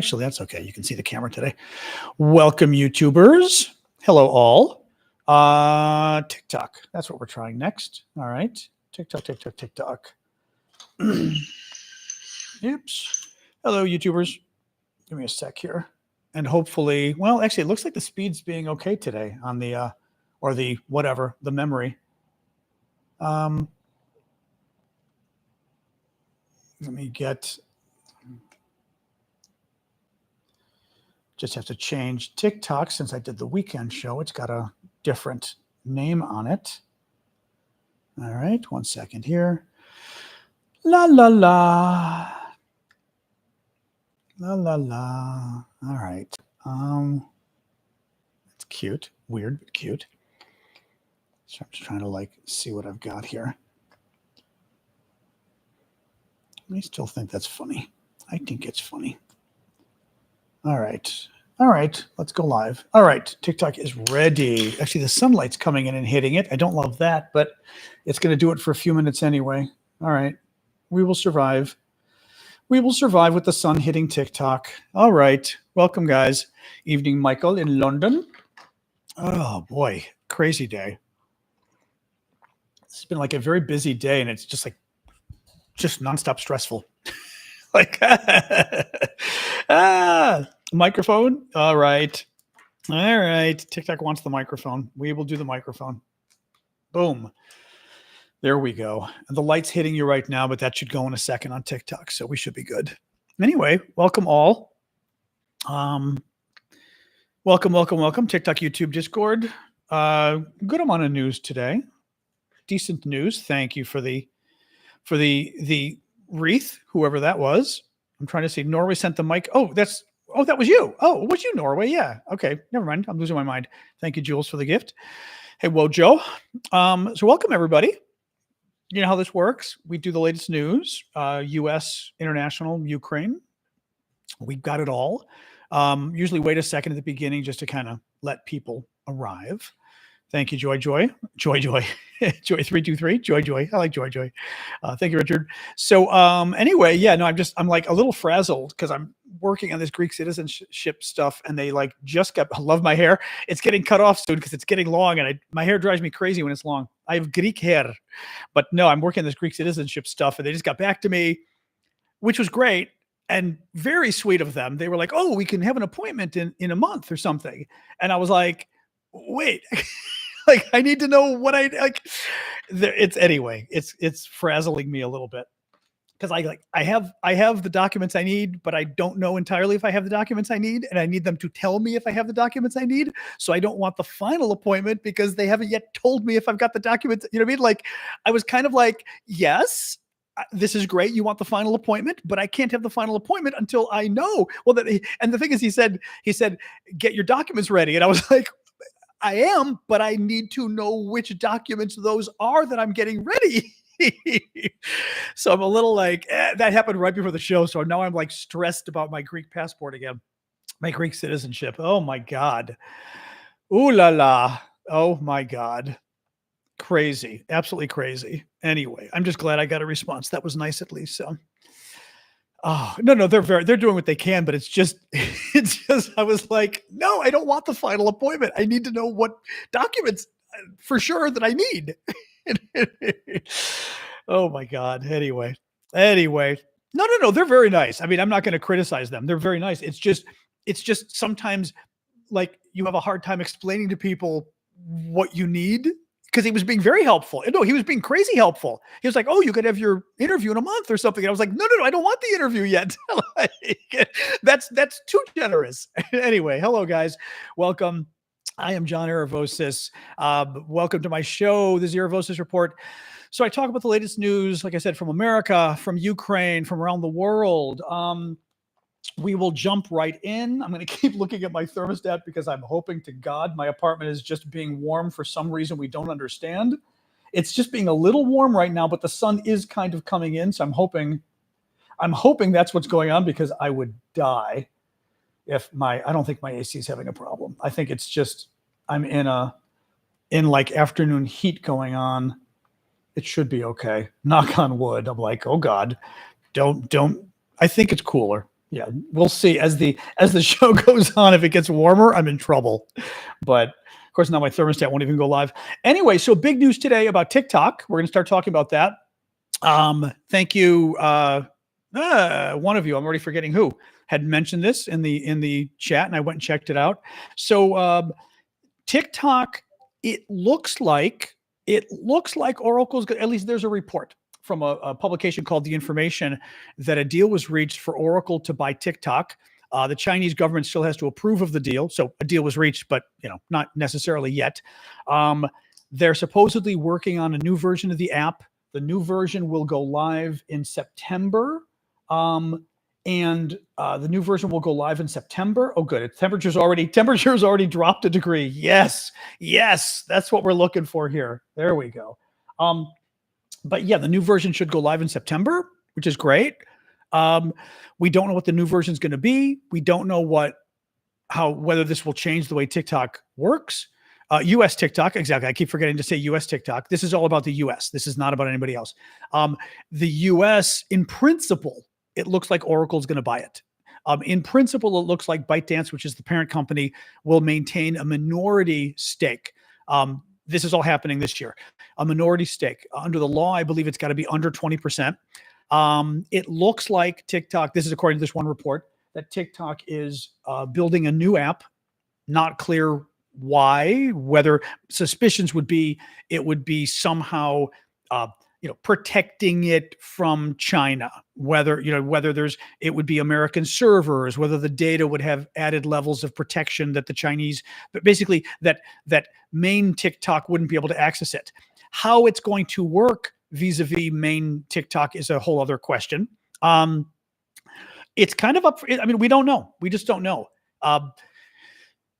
Actually, that's okay. You can see the camera today. Welcome, YouTubers. Hello, all. TikTok. That's what we're trying next. All right. TikTok. Oops. Hello, YouTubers. Give me a sec here. And hopefully, well, actually, it looks like the speed's being okay today on the, or the whatever, the memory. Let me get... Just have to change TikTok since I did the weekend show. It's got a different name on it. All right, 1 second here. La la la. La la la. All right. It's cute. Weird, but cute. So I'm just trying to like see what I've got here. I still think that's funny. I think it's funny. All right. All right. Let's go live. All right. TikTok is ready. Actually, the sunlight's coming in and hitting it. I don't love that, but it's going to do it for a few minutes anyway. All right. We will survive. We will survive with the sun hitting TikTok. All right. Welcome, guys. Evening, Michael in London. Oh, boy. Crazy day. It's been like a very busy day, and it's just like nonstop stressful. Like, microphone. All right. All right. TikTok wants the microphone. We will do the microphone. Boom. There we go. And the light's hitting you right now, but that should go in a second on TikTok. So we should be good. Anyway, welcome all. Welcome. TikTok, YouTube, Discord. Good amount of news today. Decent news. Thank you for the wreath, whoever that was. I'm trying to see. Norway sent the mic. Oh, that was you. Oh, was you, Norway? Yeah. Okay. Never mind. I'm losing my mind. Thank you, Jules, for the gift. Hey, Wojo. So welcome, everybody. You know how this works. We do the latest news, U.S., international, Ukraine. We've got it all. Usually wait a second at the beginning just to kind of let people arrive. Thank you, Joy. Joy 323. Joy. I like Joy. Thank you, Richard. So anyway, yeah, no, I'm like a little frazzled because I'm working on this Greek citizenship stuff, and they like just got. I love my hair. It's getting cut off soon because it's getting long, and my hair drives me crazy when it's long. I have Greek hair, but no, I'm working on this Greek citizenship stuff, and they just got back to me, which was great and very sweet of them. They were like, "Oh, we can have an appointment in a month or something," and I was like, "Wait." Like, I need to know what I like. It's anyway. It's frazzling me a little bit because I have the documents I need, but I don't know entirely if I have the documents I need, and I need them to tell me if I have the documents I need. So I don't want the final appointment because they haven't yet told me if I've got the documents. You know what I mean? Like, I was kind of like, yes, this is great. You want the final appointment, but I can't have the final appointment until I know. Well, and the thing is, he said, get your documents ready, and I was like, I am, but I need to know which documents those are that I'm getting ready. So I'm a little like, that happened right before the show. So now I'm like stressed about my Greek passport again, my Greek citizenship. Oh my God. Ooh la la. Oh my God. Crazy. Absolutely crazy. Anyway, I'm just glad I got a response. That was nice at least. So. Oh, no, they're doing what they can, but it's just, I was like, no, I don't want the final appointment. I need to know what documents for sure that I need. Oh my God. Anyway, no, they're very nice. I mean, I'm not going to criticize them. They're very nice. It's just sometimes like you have a hard time explaining to people what you need. Because he was being very helpful. No, he was being crazy helpful. He was like, oh, you could have your interview in a month or something. And I was like, no, I don't want the interview yet. Like, that's too generous. Anyway, hello, guys. Welcome. I am John Aravosis. Welcome to my show, the Aravosis Report. So I talk about the latest news, like I said, from America, from Ukraine, from around the world. We will jump right in. I'm going to keep looking at my thermostat because I'm hoping to God my apartment is just being warm for some reason we don't understand. It's just being a little warm right now, but the sun is kind of coming in. So I'm hoping that's what's going on because I would die if I don't think my AC is having a problem. I think it's just, I'm in like afternoon heat going on. It should be okay. Knock on wood. I'm like, oh God, don't, I think it's cooler. Yeah, we'll see as the show goes on. If it gets warmer, I'm in trouble. But of course, now my thermostat won't even go live. Anyway, so big news today about TikTok. We're going to start talking about that. Thank you. One of you, I'm already forgetting who, had mentioned this in the chat, and I went and checked it out. So TikTok, it looks like Oracle's, at least there's a report from a publication called The Information that a deal was reached for Oracle to buy TikTok. The Chinese government still has to approve of the deal, so a deal was reached, but not necessarily yet. They're supposedly working on a new version of the app. The new version will go live in September. The new version will go live in September. Oh, good. Temperature's already dropped a degree. Yes, that's what we're looking for here. There we go. But yeah, the new version should go live in September, which is great. We don't know what the new version is going to be. We don't know whether this will change the way TikTok works. U.S. TikTok, exactly. I keep forgetting to say U.S. TikTok. This is all about the U.S. This is not about anybody else. The U.S., in principle, it looks like Oracle's going to buy it. In principle, it looks like ByteDance, which is the parent company, will maintain a minority stake. This is all happening this year. A minority stake. Under the law, I believe it's got to be under 20%. It looks like TikTok, this is according to this one report, that TikTok is building a new app. Not clear why, whether suspicions would be it would be somehow protecting it from China, whether it would be American servers, whether the data would have added levels of protection that the Chinese, but basically that main TikTok wouldn't be able to access it. How it's going to work vis-a-vis main TikTok is a whole other question. It's kind of up for, we don't know. We just don't know.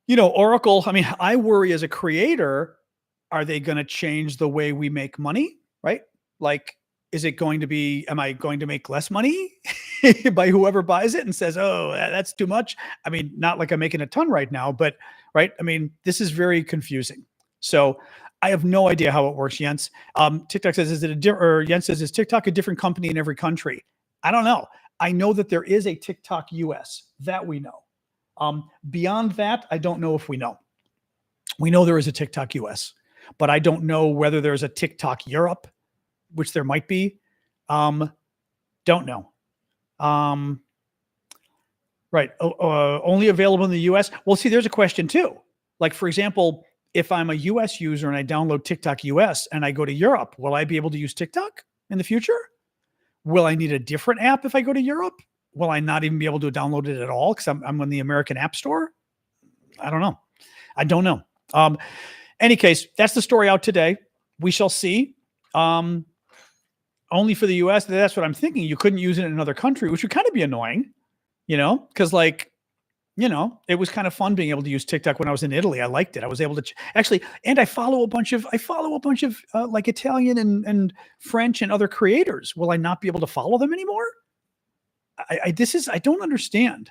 Oracle, I worry as a creator, are they going to change the way we make money, right? Like, is it going to be, am I going to make less money by whoever buys it and says, oh, that's too much? Not like I'm making a ton right now, but right. This is very confusing. So I have no idea how it works, Jens. TikTok says, Jens says, is TikTok a different company in every country? I don't know. I know that there is a TikTok US, that we know. Beyond that, I don't know if we know. We know there is a TikTok US, but I don't know whether there's a TikTok Europe, which there might be. Don't know. Right. Only available in the US. Well, see, there's a question too. Like, for example, if I'm a US user and I download TikTok US and I go to Europe, will I be able to use TikTok in the future? Will I need a different app if I go to Europe? Will I not even be able to download it at all because I'm on the American App Store? I don't know. Any case, that's the story out today. We shall see. Only for the US, that's what I'm thinking. You couldn't use it in another country, which would kind of be annoying, because it was kind of fun being able to use TikTok when I was in Italy. I liked it. I was able to actually, and I follow a bunch of like Italian and French and other creators. Will I not be able to follow them anymore? I don't understand.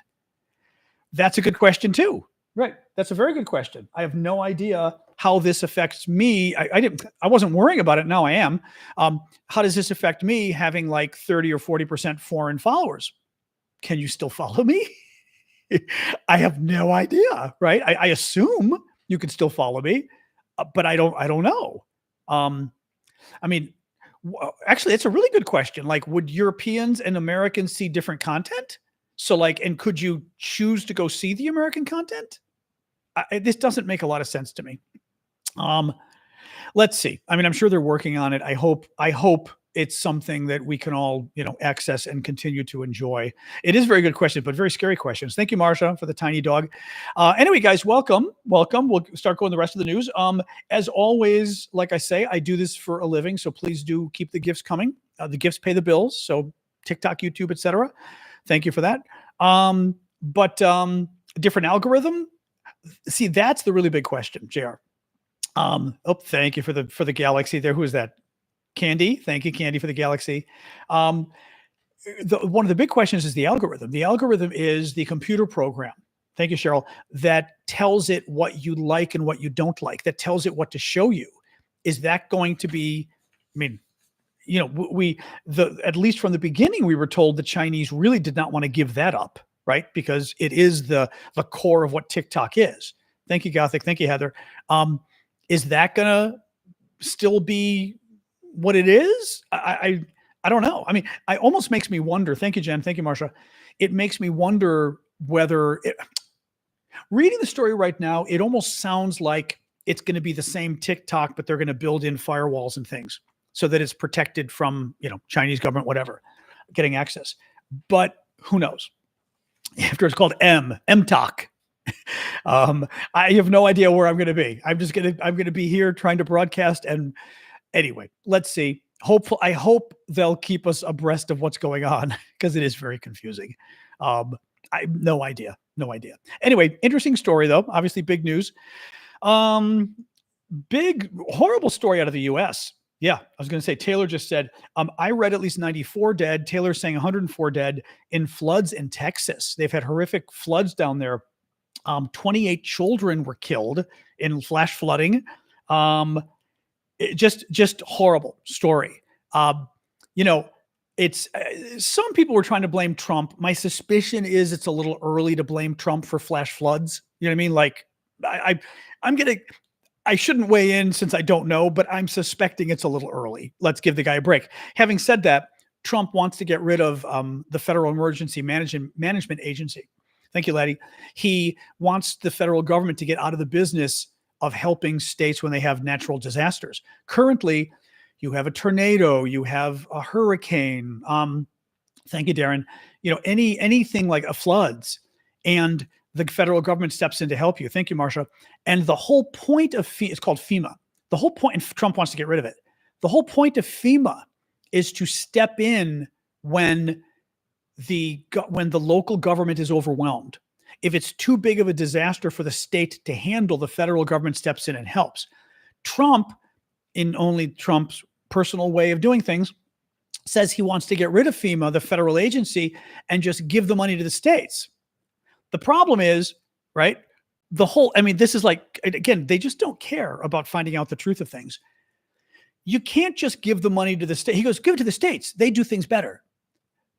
That's a good question too. Right. That's a very good question. I have no idea how this affects me. I wasn't worrying about it. Now I am. How does this affect me having like 30 or 40% foreign followers? Can you still follow me? I have no idea. Right. I assume you can still follow me, but I don't know. Actually, it's a really good question. Like, would Europeans and Americans see different content? So and could you choose to go see the American content? This doesn't make a lot of sense to me. Let's see. I'm sure they're working on it. I hope it's something that we can all, access and continue to enjoy. It is a very good question, but very scary questions. Thank you, Marsha, for the tiny dog. Anyway, guys, welcome. We'll start going the rest of the news. As always, like I say, I do this for a living, so please do keep the gifts coming. The gifts pay the bills. So TikTok, YouTube, etc. Thank you for that. Different algorithm. See, that's the really big question, JR. Thank you for the galaxy there. Who is that? Candy. Thank you, Candy, for the galaxy. One of the big questions is the algorithm. The algorithm is the computer program. Thank you, Cheryl. That tells it what you like and what you don't like. That tells it what to show you. Is that going to be? At least from the beginning, we were told the Chinese really did not want to give that up. right? Because it is the core of what TikTok is. Thank you, Gothic. Thank you, Heather. Is that gonna still be what it is? I don't know. I mean, it almost makes me wonder. Thank you, Jen. Thank you, Marsha. It makes me wonder whether reading the story right now, it almost sounds like it's going to be the same TikTok, but they're going to build in firewalls and things so that it's protected from, Chinese government, whatever, getting access. But who knows? After it's called MTalk. I have no idea where I'm going to be. I'm going to be here trying to broadcast. And anyway, let's see. I hope they'll keep us abreast of what's going on because it is very confusing. I no idea. Anyway, interesting story though. Obviously big news. Big, horrible story out of the US. Yeah, I was going to say, Taylor just said, I read at least 94 dead. Taylor's saying 104 dead in floods in Texas. They've had horrific floods down there. 28 children were killed in flash flooding. Just horrible story. It's some people were trying to blame Trump. My suspicion is it's a little early to blame Trump for flash floods. You know what I mean? Like I shouldn't weigh in since I don't know, but I'm suspecting it's a little early. Let's give the guy a break. Having said that, Trump wants to get rid of the Federal Emergency Management Agency. Thank you, Laddie. He wants the federal government to get out of the business of helping states when they have natural disasters. Currently, you have a tornado, you have a hurricane. Thank you, Darren. Anything like a floods, and the federal government steps in to help you. Thank you, Marsha. And the whole point of it's called FEMA. The whole point, and Trump wants to get rid of it. The whole point of FEMA is to step in when the local government is overwhelmed. If it's too big of a disaster for the state to handle, the federal government steps in and helps. Trump, in only Trump's personal way of doing things, says he wants to get rid of FEMA, the federal agency, and just give the money to the states. The problem is, right, this is like, again, they just don't care about finding out the truth of things. You can't just give the money to the state. He goes, give it to the states. They do things better.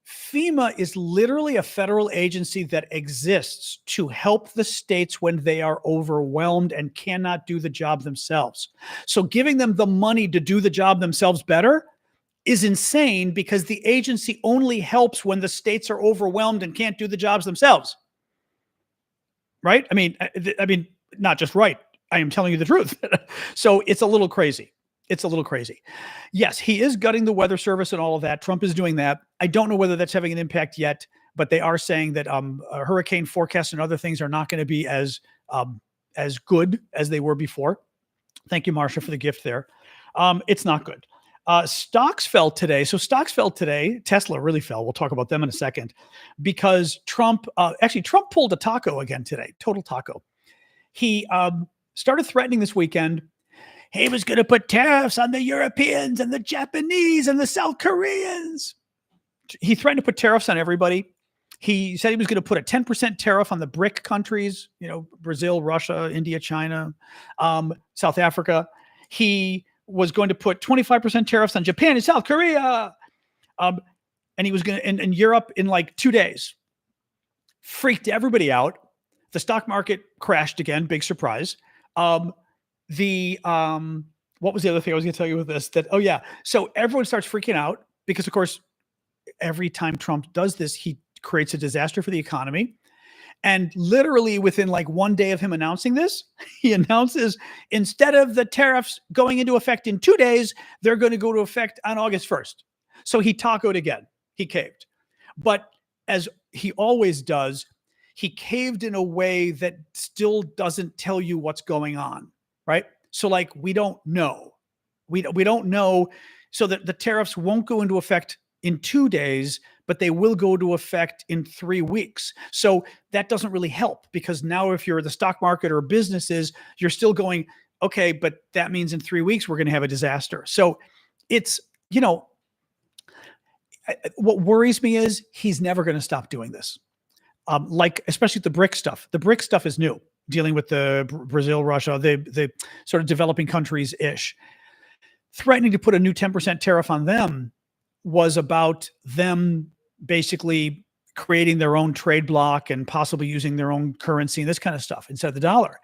FEMA is literally a federal agency that exists to help the states when they are overwhelmed and cannot do the job themselves. So giving them the money to do the job themselves better is insane, because the agency only helps when the states are overwhelmed and can't do the jobs themselves. Right? I mean, not just right. I am telling you the truth. So it's a little crazy. Yes, he is gutting the weather service and all of that. Trump is doing that. I don't know whether that's having an impact yet, but they are saying that hurricane forecasts and other things are not going to be as good as they were before. Thank you, Marsha, for the gift there. It's not good. Stocks fell today. Tesla really fell. We'll talk about them in a second, because Trump pulled a taco again today. Total taco. He started threatening this weekend. He was going to put tariffs on the Europeans and the Japanese and the South Koreans. He threatened to put tariffs on everybody. He said he was going to put a 10% tariff on the BRIC countries, Brazil, Russia, India, China, South Africa. He was going to put 25% tariffs on Japan and South Korea. And he was going to, in Europe in like 2 days. Freaked everybody out. The stock market crashed again. Big surprise. What was the other thing I was going to tell you with this? So everyone starts freaking out because, of course, every time Trump does this, he creates a disaster for the economy. And literally within like 1 day of him announcing this, he announces, instead of the tariffs going into effect in 2 days, they're going to go to effect on August 1st. So he tacoed again. He caved. But as he always does, he caved in a way that still doesn't tell you what's going on. Right? So like, we don't know. We don't know. So that the tariffs won't go into effect in 2 days, but they will go into effect in 3 weeks. So that doesn't really help, because now if you're the stock market or businesses, you're still going, okay, but that means in 3 weeks, we're going to have a disaster. So it's, what worries me is he's never going to stop doing this. Especially the BRIC stuff. The BRIC stuff is new. Dealing with the Brazil, Russia, the sort of developing countries-ish. Threatening to put a new 10% tariff on them was about them basically creating their own trade bloc and possibly using their own currency and this kind of stuff instead of the dollar.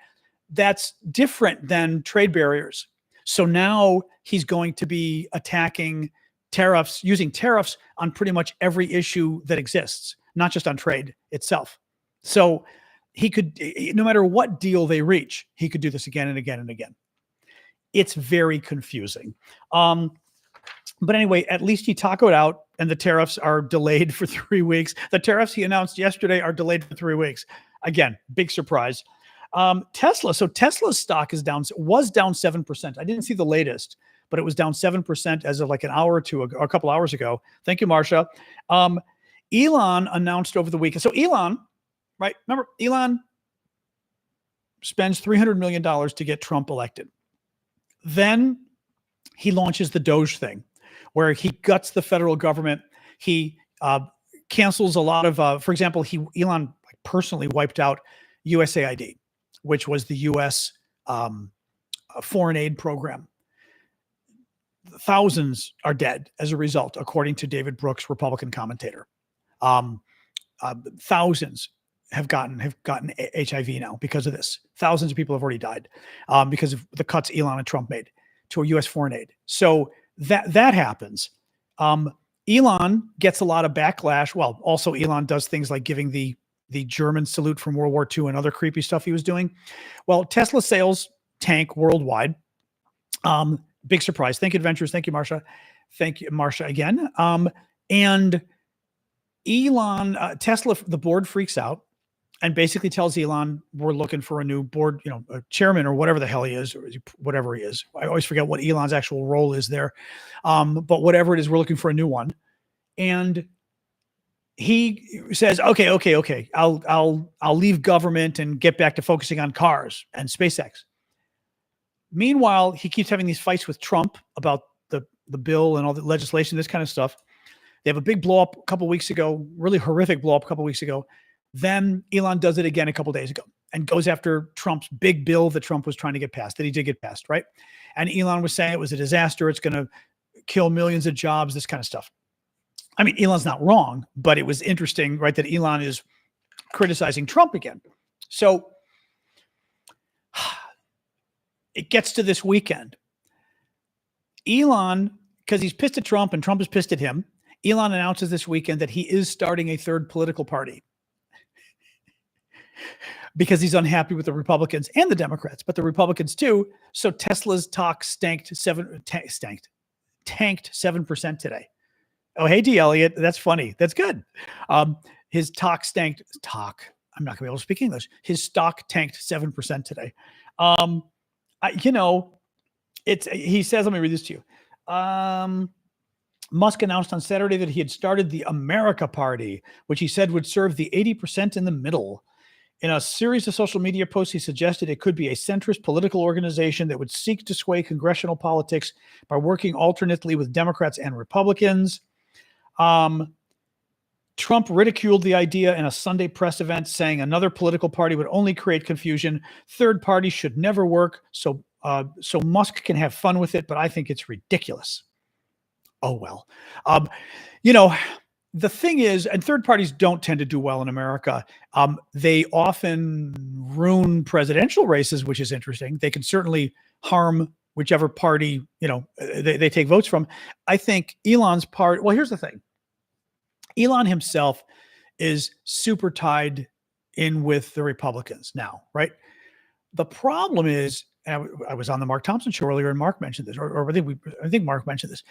That's different than trade barriers. So now he's going to be attacking tariffs, using tariffs on pretty much every issue that exists, not just on trade itself. So he could, no matter what deal they reach, he could do this again and again and again. It's very confusing. But anyway, at least he tacoed out, and the tariffs are delayed for 3 weeks. The tariffs he announced yesterday are delayed for 3 weeks. Again, big surprise. Tesla. So Tesla's stock is down, was down 7%. I didn't see the latest, but it was down 7% as of like an hour or two ago, or a couple hours ago. Thank you, Marsha. Elon announced over the weekend. So Elon, right? Remember, Elon spends $300 million to get Trump elected. Then he launches the Doge thing, where he guts the federal government. He cancels a lot of, for example, Elon personally wiped out USAID, which was the U.S. Foreign aid program. Thousands are dead as a result, according to David Brooks, Republican commentator. Thousands have gotten HIV now because of this. Thousands of people have already died because of the cuts Elon and Trump made to U.S. foreign aid. So that happens. Elon gets a lot of backlash. Well, also Elon does things like giving the German salute from World War II and other creepy stuff he was doing. Well, Tesla sales tank worldwide. Big surprise. Thank you, Adventures. Thank you, Marsha. Thank you, Marsha, again. And Elon, Tesla, the board freaks out and basically tells Elon, we're looking for a new board, a chairman or whatever the hell he is, or whatever he is. I always forget what Elon's actual role is there. But whatever it is, we're looking for a new one. And he says, okay. I'll leave government and get back to focusing on cars and SpaceX. Meanwhile, he keeps having these fights with Trump about the bill and all the legislation, this kind of stuff. They have a big blow up a couple weeks ago, really horrific blow up a couple weeks ago. Then Elon does it again a couple days ago and goes after Trump's big bill that Trump was trying to get passed, that he did get passed, right? And Elon was saying it was a disaster. It's going to kill millions of jobs, this kind of stuff. I mean, Elon's not wrong, but it was interesting, right, that Elon is criticizing Trump again. So it gets to this weekend. Elon, because he's pissed at Trump and Trump is pissed at him, Elon announces this weekend that he is starting a third political party because he's unhappy with the Republicans and the Democrats, but the Republicans too. So Tesla's stock tanked 7% today. Oh, hey, D. Elliott. That's funny. That's good. His stock tanked. I'm not gonna be able to speak English. His stock tanked 7% today. He says, let me read this to you. Musk announced on Saturday that he had started the America Party, which he said would serve the 80% in the middle. In a series of social media posts, he suggested it could be a centrist political organization that would seek to sway congressional politics by working alternately with Democrats and Republicans. Trump ridiculed the idea in a Sunday press event, saying another political party would only create confusion. Third parties should never work, so Musk can have fun with it, but I think it's ridiculous. Oh, well. The thing is, and third parties don't tend to do well in America. They often ruin presidential races, which is interesting. They can certainly harm whichever party, they take votes from. I think Elon's part, well, here's the thing. Elon himself is super tied in with the Republicans now, right? The problem is, and I was on the Mark Thompson show earlier and Mark mentioned this, or I think Mark mentioned this.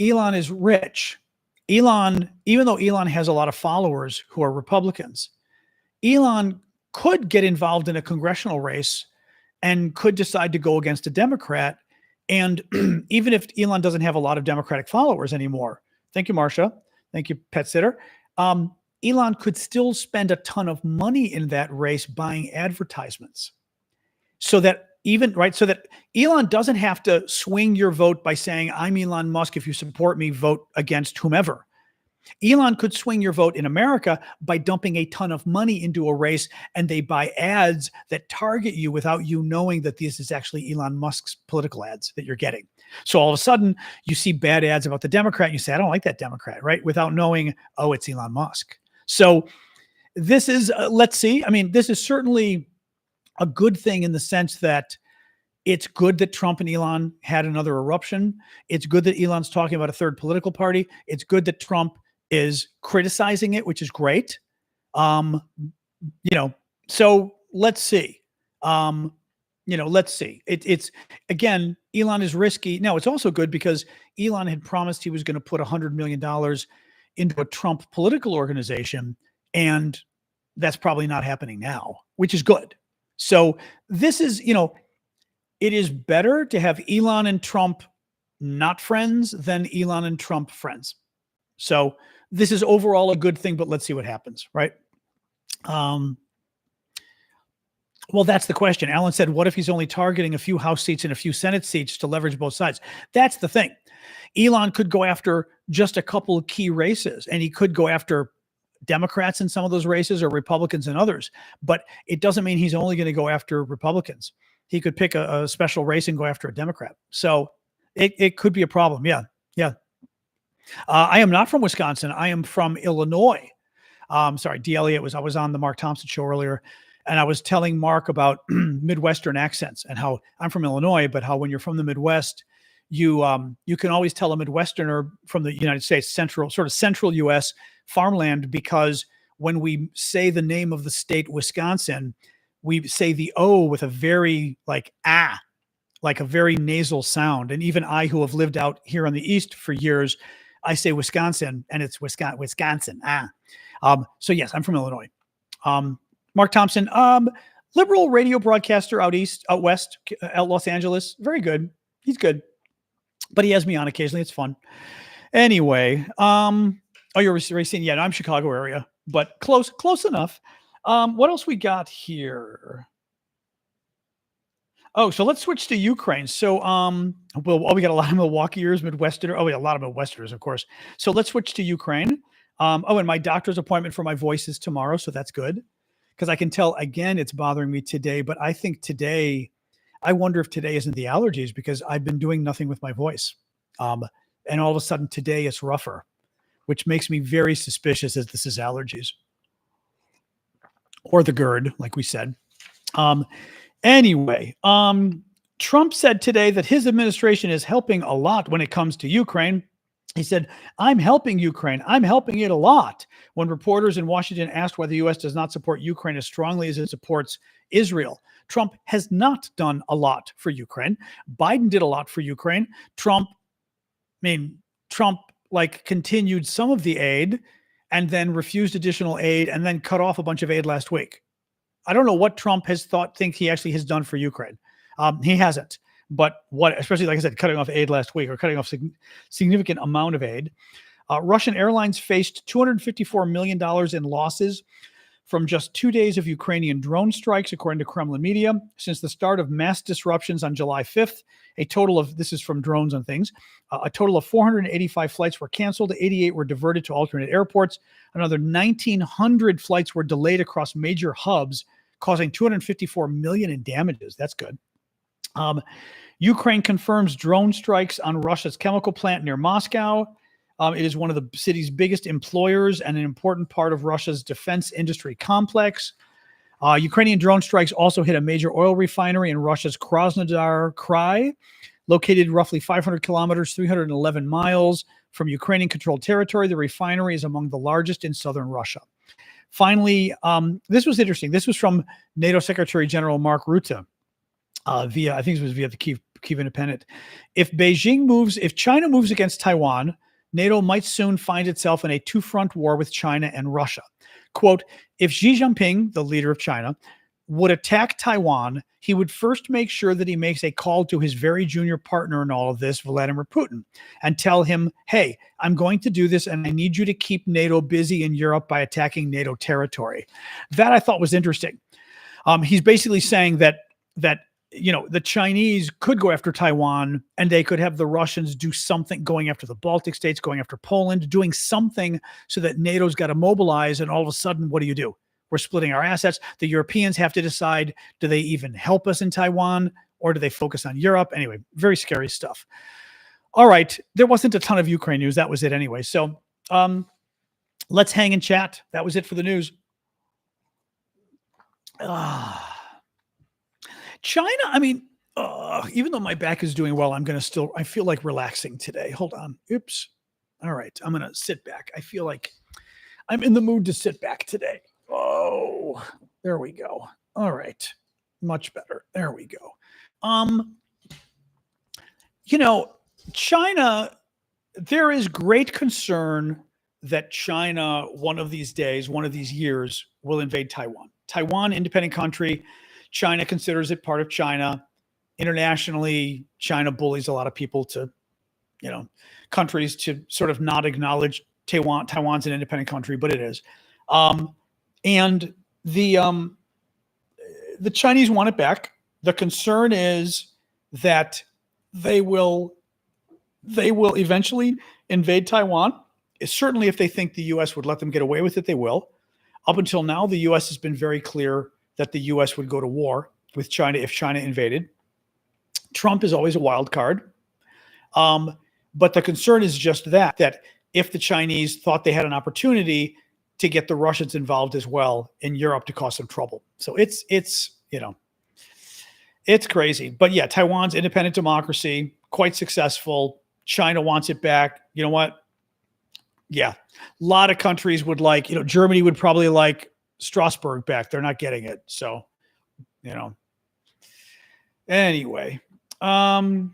Elon is rich. Elon, even though Elon has a lot of followers who are Republicans, Elon could get involved in a congressional race and could decide to go against a Democrat. And even if Elon doesn't have a lot of Democratic followers anymore, thank you, Marsha. Thank you, Pet Sitter. Elon could still spend a ton of money in that race buying advertisements. So that Elon doesn't have to swing your vote by saying, I'm Elon Musk. If you support me, vote against whomever. Elon could swing your vote in America by dumping a ton of money into a race, and they buy ads that target you without you knowing that this is actually Elon Musk's political ads that you're getting. So all of a sudden you see bad ads about the Democrat and you say, I don't like that Democrat, right? Without knowing, oh, it's Elon Musk. So this is, let's see. I mean, this is certainly a good thing in the sense that it's good that Trump and Elon had another eruption. It's good that Elon's talking about a third political party. It's good that Trump is criticizing it, which is great. Um, so let's see. Let's see. It's again, Elon is risky. Now, it's also good because Elon had promised he was going to put $100 million into a Trump political organization, and that's probably not happening now, which is good. So this is, it is better to have Elon and Trump not friends than Elon and Trump friends. So this is overall a good thing, but let's see what happens, right? Well, that's the question. Alan said, what if he's only targeting a few House seats and a few Senate seats to leverage both sides? That's the thing. Elon could go after just a couple of key races, and he could go after Democrats in some of those races or Republicans in others, but it doesn't mean he's only going to go after Republicans. He could pick a special race and go after a Democrat. So it could be a problem. Yeah. I am not from Wisconsin. I am from Illinois. Sorry, D. Elliott I was on the Mark Thompson show earlier, and I was telling Mark about Midwestern accents and how I'm from Illinois, but how when you're from the Midwest, you can always tell a Midwesterner from the United States, central U.S. farmland, because when we say the name of the state, Wisconsin, we say the O with a very like a very nasal sound. And even I, who have lived out here on the East for years, I say Wisconsin, and it's Wisconsin. So yes, I'm from Illinois. Mark Thompson, liberal radio broadcaster out west, out Los Angeles. Very good. He's good, but he has me on occasionally. It's fun. Anyway, you're Racine. Yeah, no, I'm Chicago area, but close enough. What else we got here? Oh, so let's switch to Ukraine. So, we got a lot of Milwaukeeers, Midwesterners. Oh, yeah, a lot of Midwesterners, of course. So let's switch to Ukraine. And my doctor's appointment for my voice is tomorrow, so that's good. Because I can tell, again, it's bothering me today, but I think today, I wonder if today isn't the allergies, because I've been doing nothing with my voice. And all of a sudden today it's rougher, which makes me very suspicious that this is allergies. Or the GERD, like we said. Anyway, Trump said today that his administration is helping a lot when it comes to Ukraine. He said, I'm helping Ukraine. I'm helping it a lot. When reporters in Washington asked why the U.S. does not support Ukraine as strongly as it supports Israel, Trump has not done a lot for Ukraine. Biden did a lot for Ukraine. Trump continued some of the aid and then refused additional aid and then cut off a bunch of aid last week. I don't know what Trump think he actually has done for Ukraine. He hasn't. But especially, like I said, cutting off aid last week, or cutting off significant amount of aid. Russian airlines faced $254 million in losses from just 2 days of Ukrainian drone strikes, according to Kremlin media. Since the start of mass disruptions on July 5th, this is from drones and things, a total of 485 flights were canceled, 88 were diverted to alternate airports, another 1,900 flights were delayed across major hubs, causing $254 million in damages. That's good. Ukraine confirms drone strikes on Russia's chemical plant near Moscow. It is one of the city's biggest employers and an important part of Russia's defense industry complex. Ukrainian drone strikes also hit a major oil refinery in Russia's Krasnodar Krai, located roughly 500 kilometers, 311 miles from Ukrainian-controlled territory. The refinery is among the largest in southern Russia. Finally, this was interesting. This was from NATO Secretary General Mark Rutte. I think it was via the Kyiv Independent. If China moves against Taiwan, NATO might soon find itself in a two-front war with China and Russia. Quote, if Xi Jinping, the leader of China, would attack Taiwan, he would first make sure that he makes a call to his very junior partner in all of this, Vladimir Putin, and tell him, hey, I'm going to do this and I need you to keep NATO busy in Europe by attacking NATO territory. That I thought was interesting. He's basically saying that the Chinese could go after Taiwan and they could have the Russians do something, going after the Baltic states, going after Poland, doing something so that NATO's got to mobilize. And all of a sudden, what do? We're splitting our assets. The Europeans have to decide, do they even help us in Taiwan or do they focus on Europe? Anyway, very scary stuff. All right. There wasn't a ton of Ukraine news. That was it anyway. So Let's hang and chat. That was it for the news. China, I mean, even though my back is doing well, I feel like relaxing today. Hold on. Oops. All right. I'm going to sit back. I feel like I'm in the mood to sit back today. Oh, there we go. All right. Much better. There we go. You know, China, there is great concern that China, one of these days, one of these years, will invade Taiwan. Taiwan, independent country. China considers it part of China. Internationally, China bullies a lot of people to, countries to sort of not acknowledge Taiwan. Taiwan's an independent country, but it is. And the Chinese want it back. The concern is that they will eventually invade Taiwan. Certainly, if they think the U.S. would let them get away with it, they will. Up until now, the U.S. has been very clear that the U.S. would go to war with China if China invaded. Trump is always a wild card. But the concern is just that if the Chinese thought they had an opportunity to get the Russians involved as well in Europe to cause some trouble. So it's crazy. But yeah, Taiwan's independent democracy, quite successful. China wants it back. You know what? Yeah. A lot of countries would like, Germany would probably like Strasbourg back. They're not getting it. So, anyway. I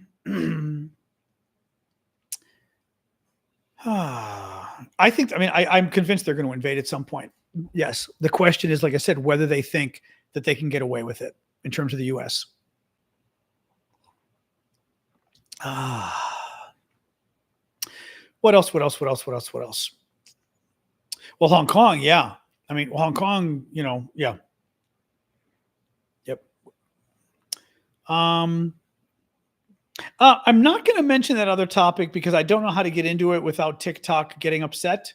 think, I'm convinced they're going to invade at some point. Yes. The question is, like I said, whether they think that they can get away with it in terms of the U.S. What else? Well, Hong Kong, yeah. Hong Kong, yeah. Yep. I'm not going to mention that other topic because I don't know how to get into it without TikTok getting upset.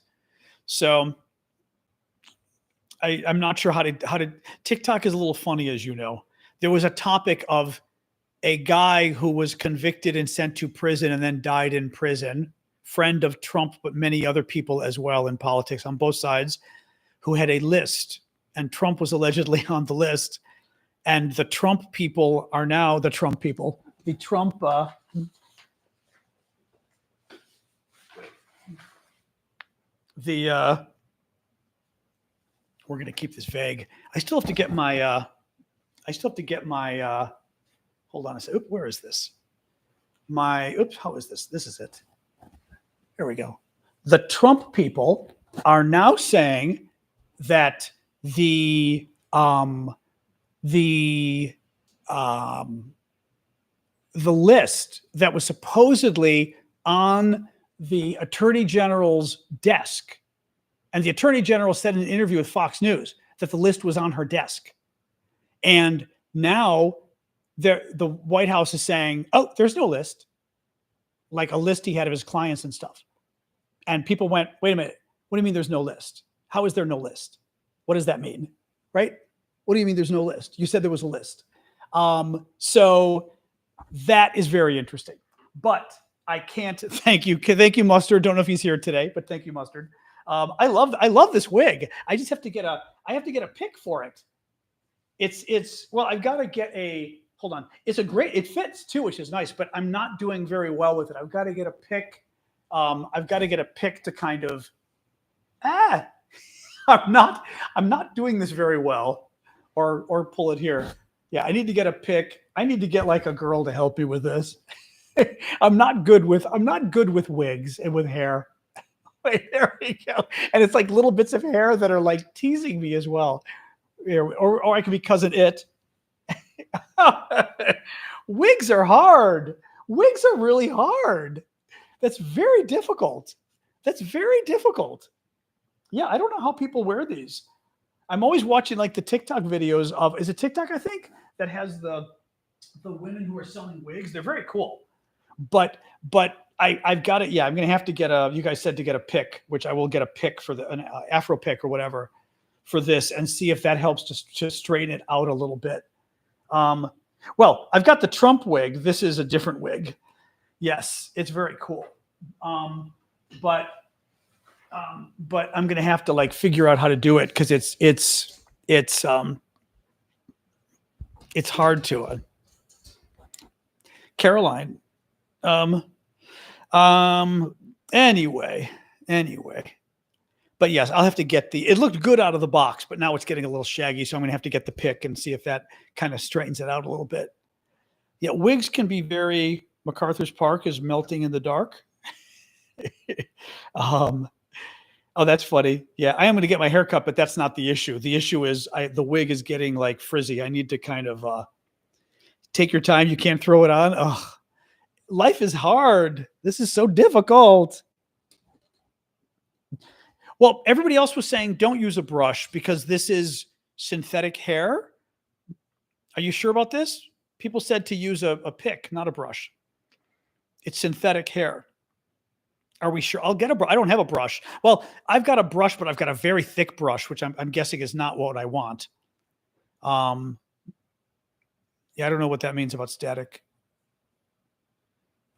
So I'm not sure how to. TikTok is a little funny, as you know. There was a topic of a guy who was convicted and sent to prison and then died in prison, friend of Trump, but many other people as well in politics on both sides, who had a list, and Trump was allegedly on the list. And the Trump people are now the Trump people. The Trump, we're going to keep this vague. I still have to get my, hold on a second. Where is this? How is this? This is it. There we go. The Trump people are now saying that the list that was supposedly on the Attorney General's desk, and the Attorney General said in an interview with Fox News that the list was on her desk. And now the White House is saying, oh, there's no list, like a list he had of his clients and stuff. And people went, wait a minute, what do you mean there's no list? How is there no list? What does that mean? Right? What do you mean there's no list? You said there was a list. So that is very interesting. But I can't, thank you, Mustard. Don't know if he's here today, but thank you, Mustard. I love this wig. I just have to get a pick for it. I've got to get hold on. It fits too, which is nice, but I'm not doing very well with it. I've got to get a pick. I've got to get a pick to kind of, I'm not doing this very well, or pull it here. Yeah, I need to get a pick. I need to get like a girl to help me with this. I'm not good with wigs and with hair. Wait, there we go. And it's like little bits of hair that are like teasing me as well. Or I could be cousin it. Wigs are hard. Wigs are really hard. That's very difficult. Yeah, I don't know how people wear these. I'm always watching like the TikTok videos of, is it TikTok, I think, that has the women who are selling wigs. They're very cool. But I've got it. Yeah, I'm going to have to get you guys said to get a pick, which I will get a pick for an Afro pick or whatever for this and see if that helps to straighten it out a little bit. Well, I've got the Trump wig. This is a different wig. Yes, it's very cool. But But I'm going to have to like figure out how to do it because it's hard to. Caroline. Um, anyway. But yes, I'll have to get it looked good out of the box, but now it's getting a little shaggy. So I'm going to have to get the pick and see if that kind of straightens it out a little bit. Yeah, wigs can be MacArthur's Park is melting in the dark. Oh, that's funny. Yeah, I am going to get my hair cut, but that's not the issue. The issue is the wig is getting like frizzy. I need to kind of take your time. You can't throw it on. Oh, life is hard. This is so difficult. Well, everybody else was saying don't use a brush because this is synthetic hair. Are you sure about this? People said to use a pick, not a brush. It's synthetic hair. Are we sure? I'll get a brush. I don't have a brush. Well, I've got a brush, but I've got a very thick brush, which I'm guessing is not what I want. Yeah, I don't know what that means about static.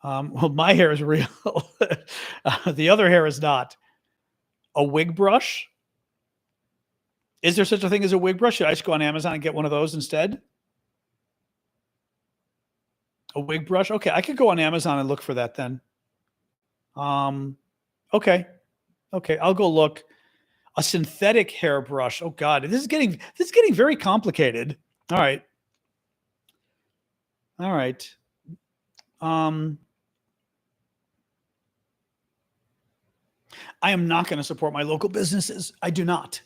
Well, my hair is real. The other hair is not. A wig brush? Is there such a thing as a wig brush? Should I just go on Amazon and get one of those instead? A wig brush? Okay, I could go on Amazon and look for that then. Okay, I'll go look. A synthetic hairbrush. Oh God, this is getting very complicated. All right. I am not going to support my local businesses. I do not.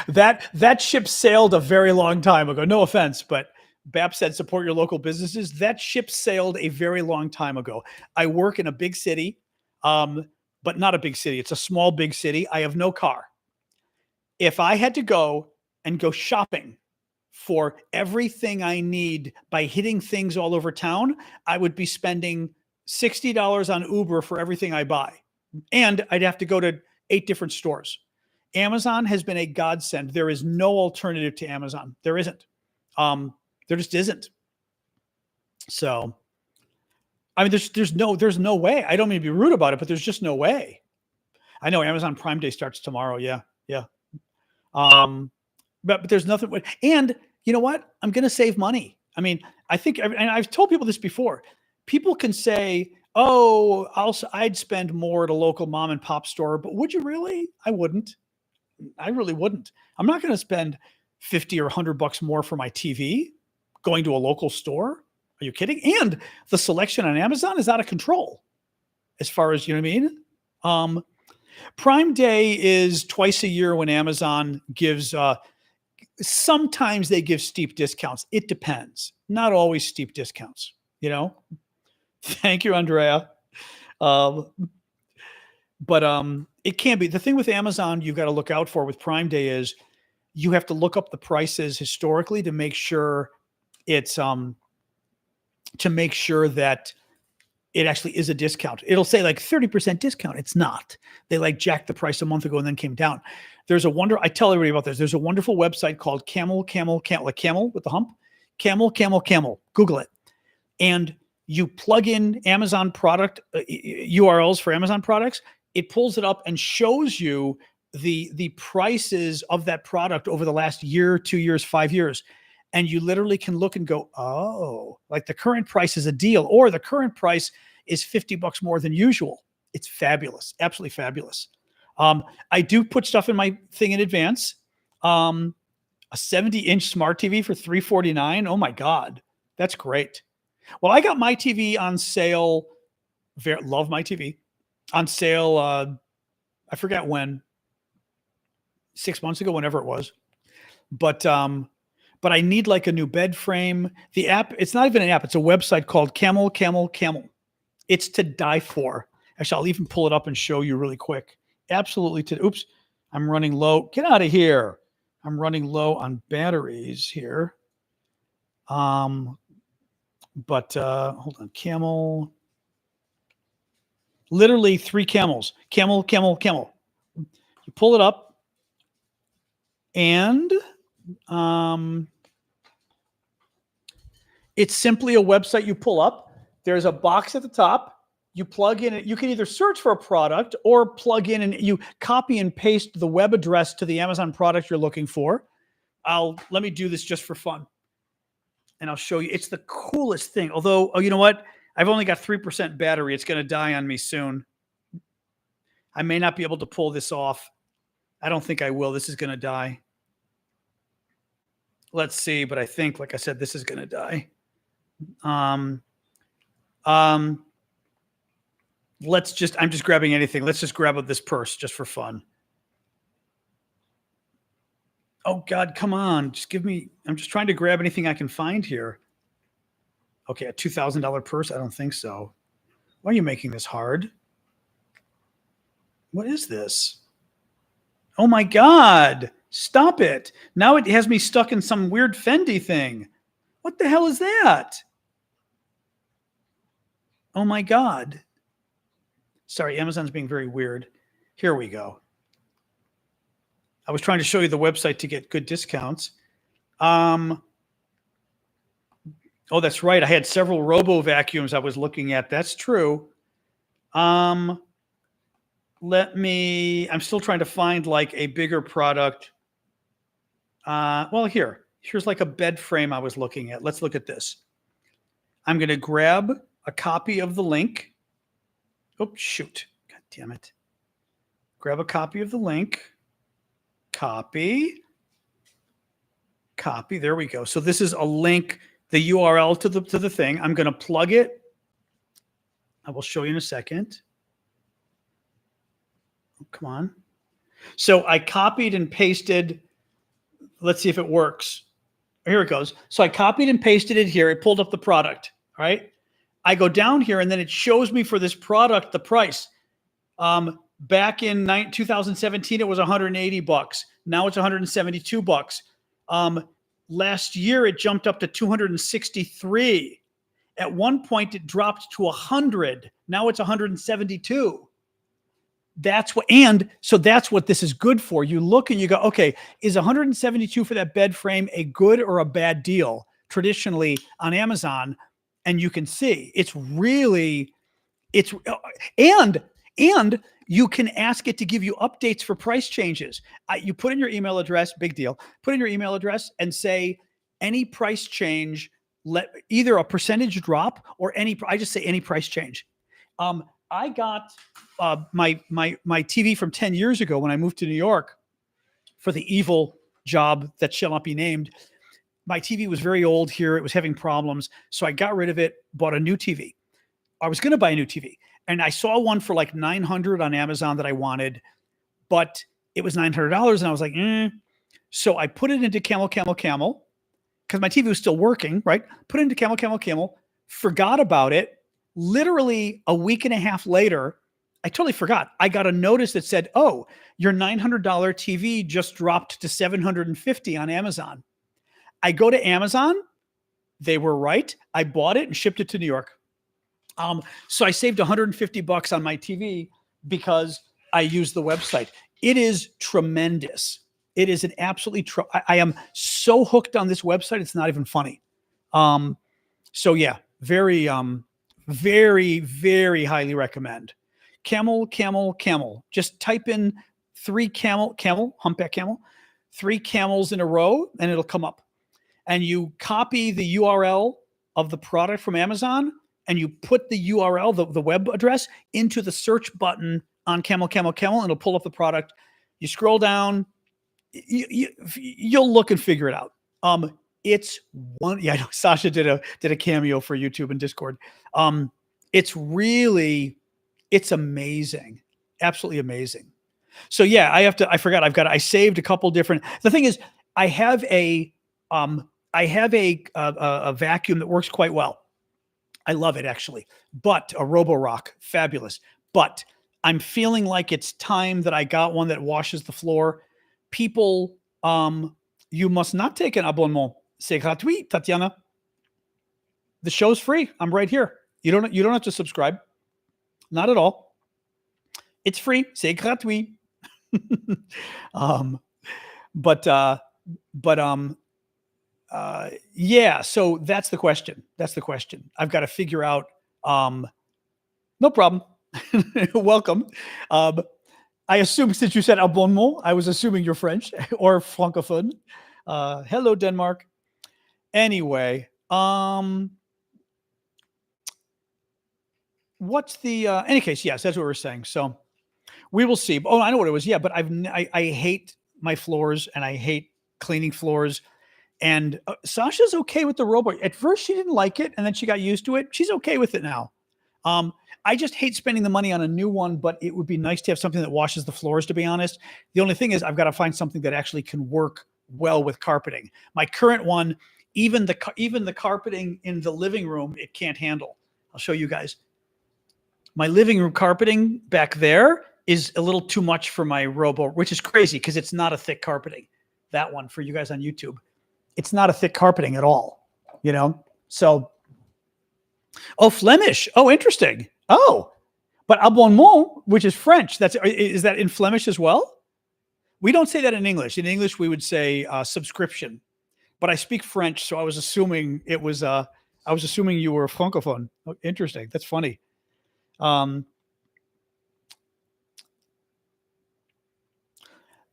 that ship sailed a very long time ago. No offense, but BAP said support your local businesses. That ship sailed a very long time ago. I work in a big city, but not a big city. It's a small, big city. I have no car. If I had to go shopping for everything I need by hitting things all over town, I would be spending $60 on Uber for everything I buy. And I'd have to go to 8 different stores. Amazon has been a godsend. There is no alternative to Amazon. There isn't. There just isn't. So, I mean, there's no way. I don't mean to be rude about it, but there's just no way. I know Amazon Prime Day starts tomorrow. Yeah. But there's nothing. And you know what? I'm going to save money. I mean, I think, and I've told people this before. People can say, "Oh, I'd spend more at a local mom and pop store," but would you really? I wouldn't. I really wouldn't. I'm not going to spend $50 or $100 more for my TV going to a local store. Are you kidding? And the selection on Amazon is out of control. As far as, you know what I mean? Prime Day is twice a year when Amazon gives, sometimes they give steep discounts. It depends. Not always steep discounts, you know? Thank you, Andrea. But it can be. The thing with Amazon you've got to look out for with Prime Day is you have to look up the prices historically to make sure it's to make sure that it actually is a discount. It'll say like 30% discount. It's not. They like jacked the price a month ago and then came down. I tell everybody about this. There's a wonderful website called Camel, like camel with the hump. Camel. Google it. And you plug in Amazon product URLs for Amazon products. It pulls it up and shows you the prices of that product over the last year, 2 years, 5 years. And you literally can look and go, oh, like the current price is a deal, or the current price is $50 more than usual. It's fabulous. Absolutely fabulous. I do put stuff in my thing in advance. A 70-inch smart TV for $349. Oh my God. That's great. Well, I got my TV on sale. Love my TV on sale. I forget when, 6 months ago, whenever it was, but I need like a new bed frame. The app, it's not even an app. It's a website called Camel. It's to die for. Actually, I'll even pull it up and show you really quick. Absolutely. Oops, I'm running low. Get out of here. I'm running low on batteries here. But hold on. Camel. Literally 3 camels. Camel. You pull it up and it's simply a website you pull up. There's a box at the top. you plug in, you can either search for a product or plug in and you copy and paste the web address to the Amazon product you're looking for. Let me do this just for fun. And I'll show you. It's the coolest thing. Although, oh, you know what? I've only got 3% battery. It's going to die on me soon. I may not be able to pull this off. I don't think I will. This is going to die. Let's see. But I think, like I said, this is going to die. I'm just grabbing anything. Let's just grab this purse just for fun. Oh God, come on. Just give me, I'm just trying to grab anything I can find here. Okay, a $2,000 purse? I don't think so. Why are you making this hard? What is this? Oh my God, stop it. Now it has me stuck in some weird Fendi thing. What the hell is that? Oh my God. Sorry, Amazon's being very weird. Here we go. I was trying to show you the website to get good discounts. Oh, that's right. I had several robo vacuums I was looking at. That's true. I'm still trying to find like a bigger product. Well, here's like a bed frame I was looking at. Let's look at this. I'm going to grab a copy of the link. Oh, shoot. God damn it. Grab a copy of the link. Copy. There we go. So this is a link, the URL to the thing. I'm going to plug it. I will show you in a second. Oh, come on. So I copied and pasted. Let's see if it works. Here it goes. So I copied and pasted it here. It pulled up the product. All right. I go down here and then it shows me for this product the price. Back in 2017, it was $180. Now it's $172. Last year, it jumped up to $263. At one point, it dropped to $100. Now it's $172. That's what this is good for. You look and you go, okay, is $172 for that bed frame a good or a bad deal traditionally on Amazon? And you can see and you can ask it to give you updates for price changes. You put in your email address, big deal. Put in your email address and say any price change, either a percentage drop or I just say any price change. I got my TV from 10 years ago when I moved to New York for the evil job that shall not be named. My TV was very old here. It was having problems. So I got rid of it, bought a new TV. I was going to buy a new TV. And I saw one for like $900 on Amazon that I wanted, but it was $900. And I was like, So I put it into Camel, because my TV was still working, right? Put it into Camel, forgot about it. Literally a week and a half later, I totally forgot. I got a notice that said, oh, your $900 TV just dropped to $750 on Amazon. I go to Amazon. They were right. I bought it and shipped it to New York. So I saved $150 on my TV because I used the website. It is tremendous. It is an absolutely, I am so hooked on this website. It's not even funny. So yeah, very, very highly recommend. Camel. Just type in humpback camel, 3 camels in a row, and it'll come up. And you copy the URL of the product from Amazon, and you put the URL, the web address, into the search button on Camel, and it'll pull up the product. You scroll down, you'll look and figure it out. It's one. Yeah, I know Sasha did a cameo for YouTube and Discord. It's amazing, absolutely amazing. So yeah, I saved a couple different. The thing is, I have a vacuum that works quite well. I love it actually, but a Roborock, fabulous. But I'm feeling like it's time that I got one that washes the floor. People, you must not take an abonnement. C'est gratuit, Tatiana. The show's free. I'm right here. You don't have to subscribe. Not at all. It's free. C'est gratuit. Yeah, so that's the question. I've got to figure out No problem. Welcome. Um, I assume since you said abonnement, I was assuming you're French or francophone. Hello, Denmark. Anyway, what's the any case? Yes, that's what we're saying. So we will see. Oh, I know what it was. Yeah, but I hate my floors and I hate cleaning floors. And Sasha's okay with the robot. At first, she didn't like it, and then she got used to it. She's okay with it now. Um, I just hate spending the money on a new one, but it would be nice to have something that washes the floors, to be honest. The only thing is I've got to find something that actually can work well with carpeting. My current one, even the carpeting in the living room, it can't handle. I'll show you guys. My living room carpeting back there is a little too much for my robo, which is crazy because it's not a thick carpeting. That one for you guys on YouTube. It's not a thick carpeting at all, you know? So, oh, Flemish. Oh, interesting. Oh, but abonnement, which is French, is that in Flemish as well? We don't say that in English. In English, we would say subscription. But I speak French, so I was assuming it was. I was assuming you were a francophone. Oh, interesting. That's funny.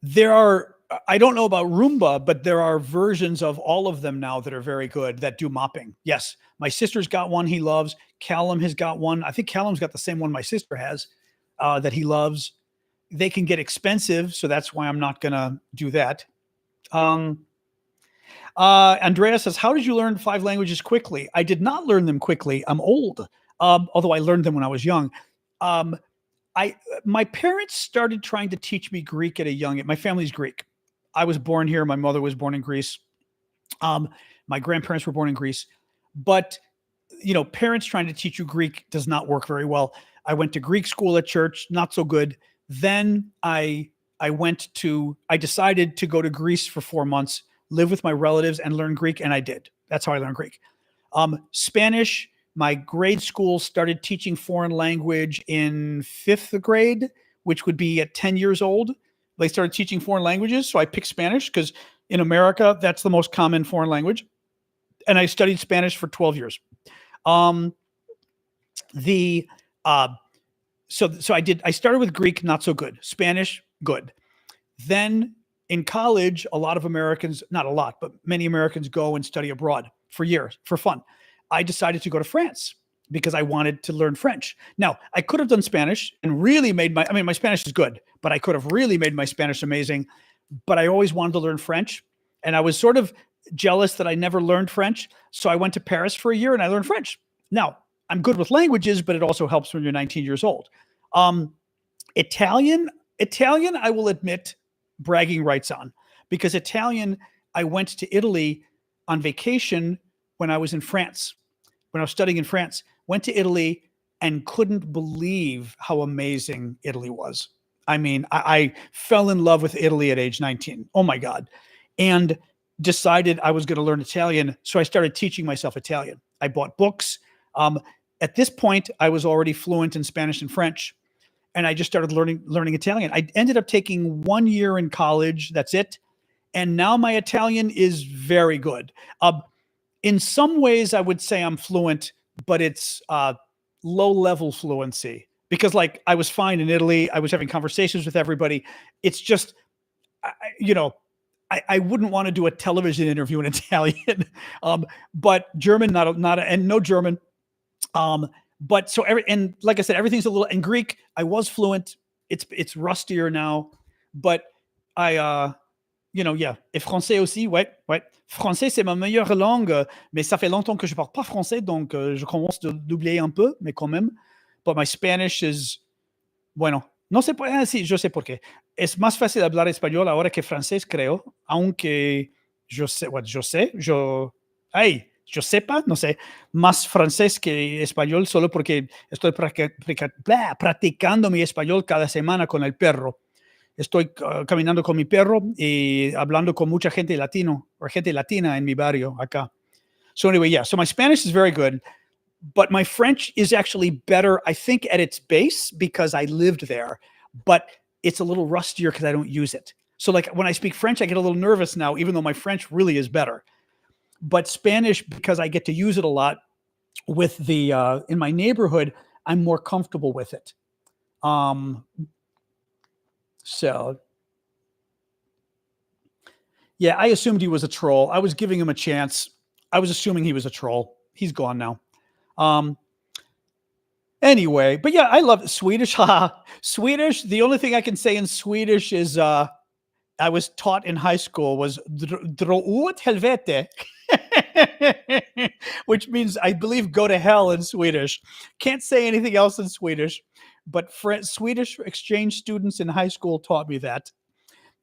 There are. I don't know about Roomba, but there are versions of all of them now that are very good that do mopping. Yes, my sister's got one he loves. Callum has got one. I think Callum's got the same one my sister has that he loves. They can get expensive, so that's why I'm not going to do that. Andrea says, how did you learn 5 languages quickly? I did not learn them quickly. I'm old, although I learned them when I was young. My parents started trying to teach me Greek at a young age. My family's Greek. I was born here. My mother was born in Greece. My grandparents were born in Greece. But, you know, parents trying to teach you Greek does not work very well. I went to Greek school at church, not so good. Then I decided to go to Greece for 4 months, live with my relatives and learn Greek. And I did. That's how I learned Greek. Spanish, my grade school started teaching foreign language in 5th grade, which would be at 10 years old. They started teaching foreign languages. So I picked Spanish because in America, that's the most common foreign language. And I studied Spanish for 12 years. So I started with Greek, not so good. Spanish, good. Then in college, a lot of Americans, not a lot, but many Americans go and study abroad for years, for fun. I decided to go to France because I wanted to learn French. Now, I could have done Spanish and really my Spanish is good, but I could have really made my Spanish amazing. But I always wanted to learn French. And I was sort of jealous that I never learned French. So I went to Paris for a year and I learned French. Now, I'm good with languages, but it also helps when you're 19 years old. Italian, I will admit, bragging rights on, because Italian, I went to Italy on vacation when I was in France, when I was studying in France, went to Italy and couldn't believe how amazing Italy was. I mean, I fell in love with Italy at age 19. Oh my God. And decided I was going to learn Italian. So I started teaching myself Italian. I bought books. At this point, I was already fluent in Spanish and French, and I just started learning Italian. I ended up taking 1 year in college. That's it. And now my Italian is very good. In some ways, I would say I'm fluent, but it's low-level fluency because, like, I was fine in Italy. I was having conversations with everybody. It's just, I wouldn't want to do a television interview in Italian, but German, and no German. But so and like I said, everything's a little, in Greek, I was fluent. It's rustier now, but yeah. Et français aussi, ouais. Français, c'est ma meilleure langue, mais ça fait longtemps que je parle pas français, donc je commence d'oublier un peu, mais quand même. But my Spanish is, bueno, no sé, sí, yo sé por qué. Es más fácil hablar español ahora que francés, creo, aunque yo sepa, no sé, más francés que español solo porque estoy practicando mi español cada semana con el perro. Estoy caminando con mi perro y hablando con mucha gente latina en mi barrio acá. So anyway, yeah, so my Spanish is very good, but my French is actually better, I think, at its base because I lived there, but it's a little rustier because I don't use it. So like when I speak French, I get a little nervous now, even though my French really is better. But Spanish, because I get to use it a lot with in my neighborhood, I'm more comfortable with it. Um, so yeah, I assumed he was a troll. I was giving him a chance. I was assuming he was a troll. He's gone now. Um, anyway, but yeah, I love Swedish. Swedish. The only thing I can say in Swedish is I was taught in high school was dra åt helvete, which means I believe go to hell in Swedish. Can't say anything else in Swedish, but Swedish exchange students in high school taught me that.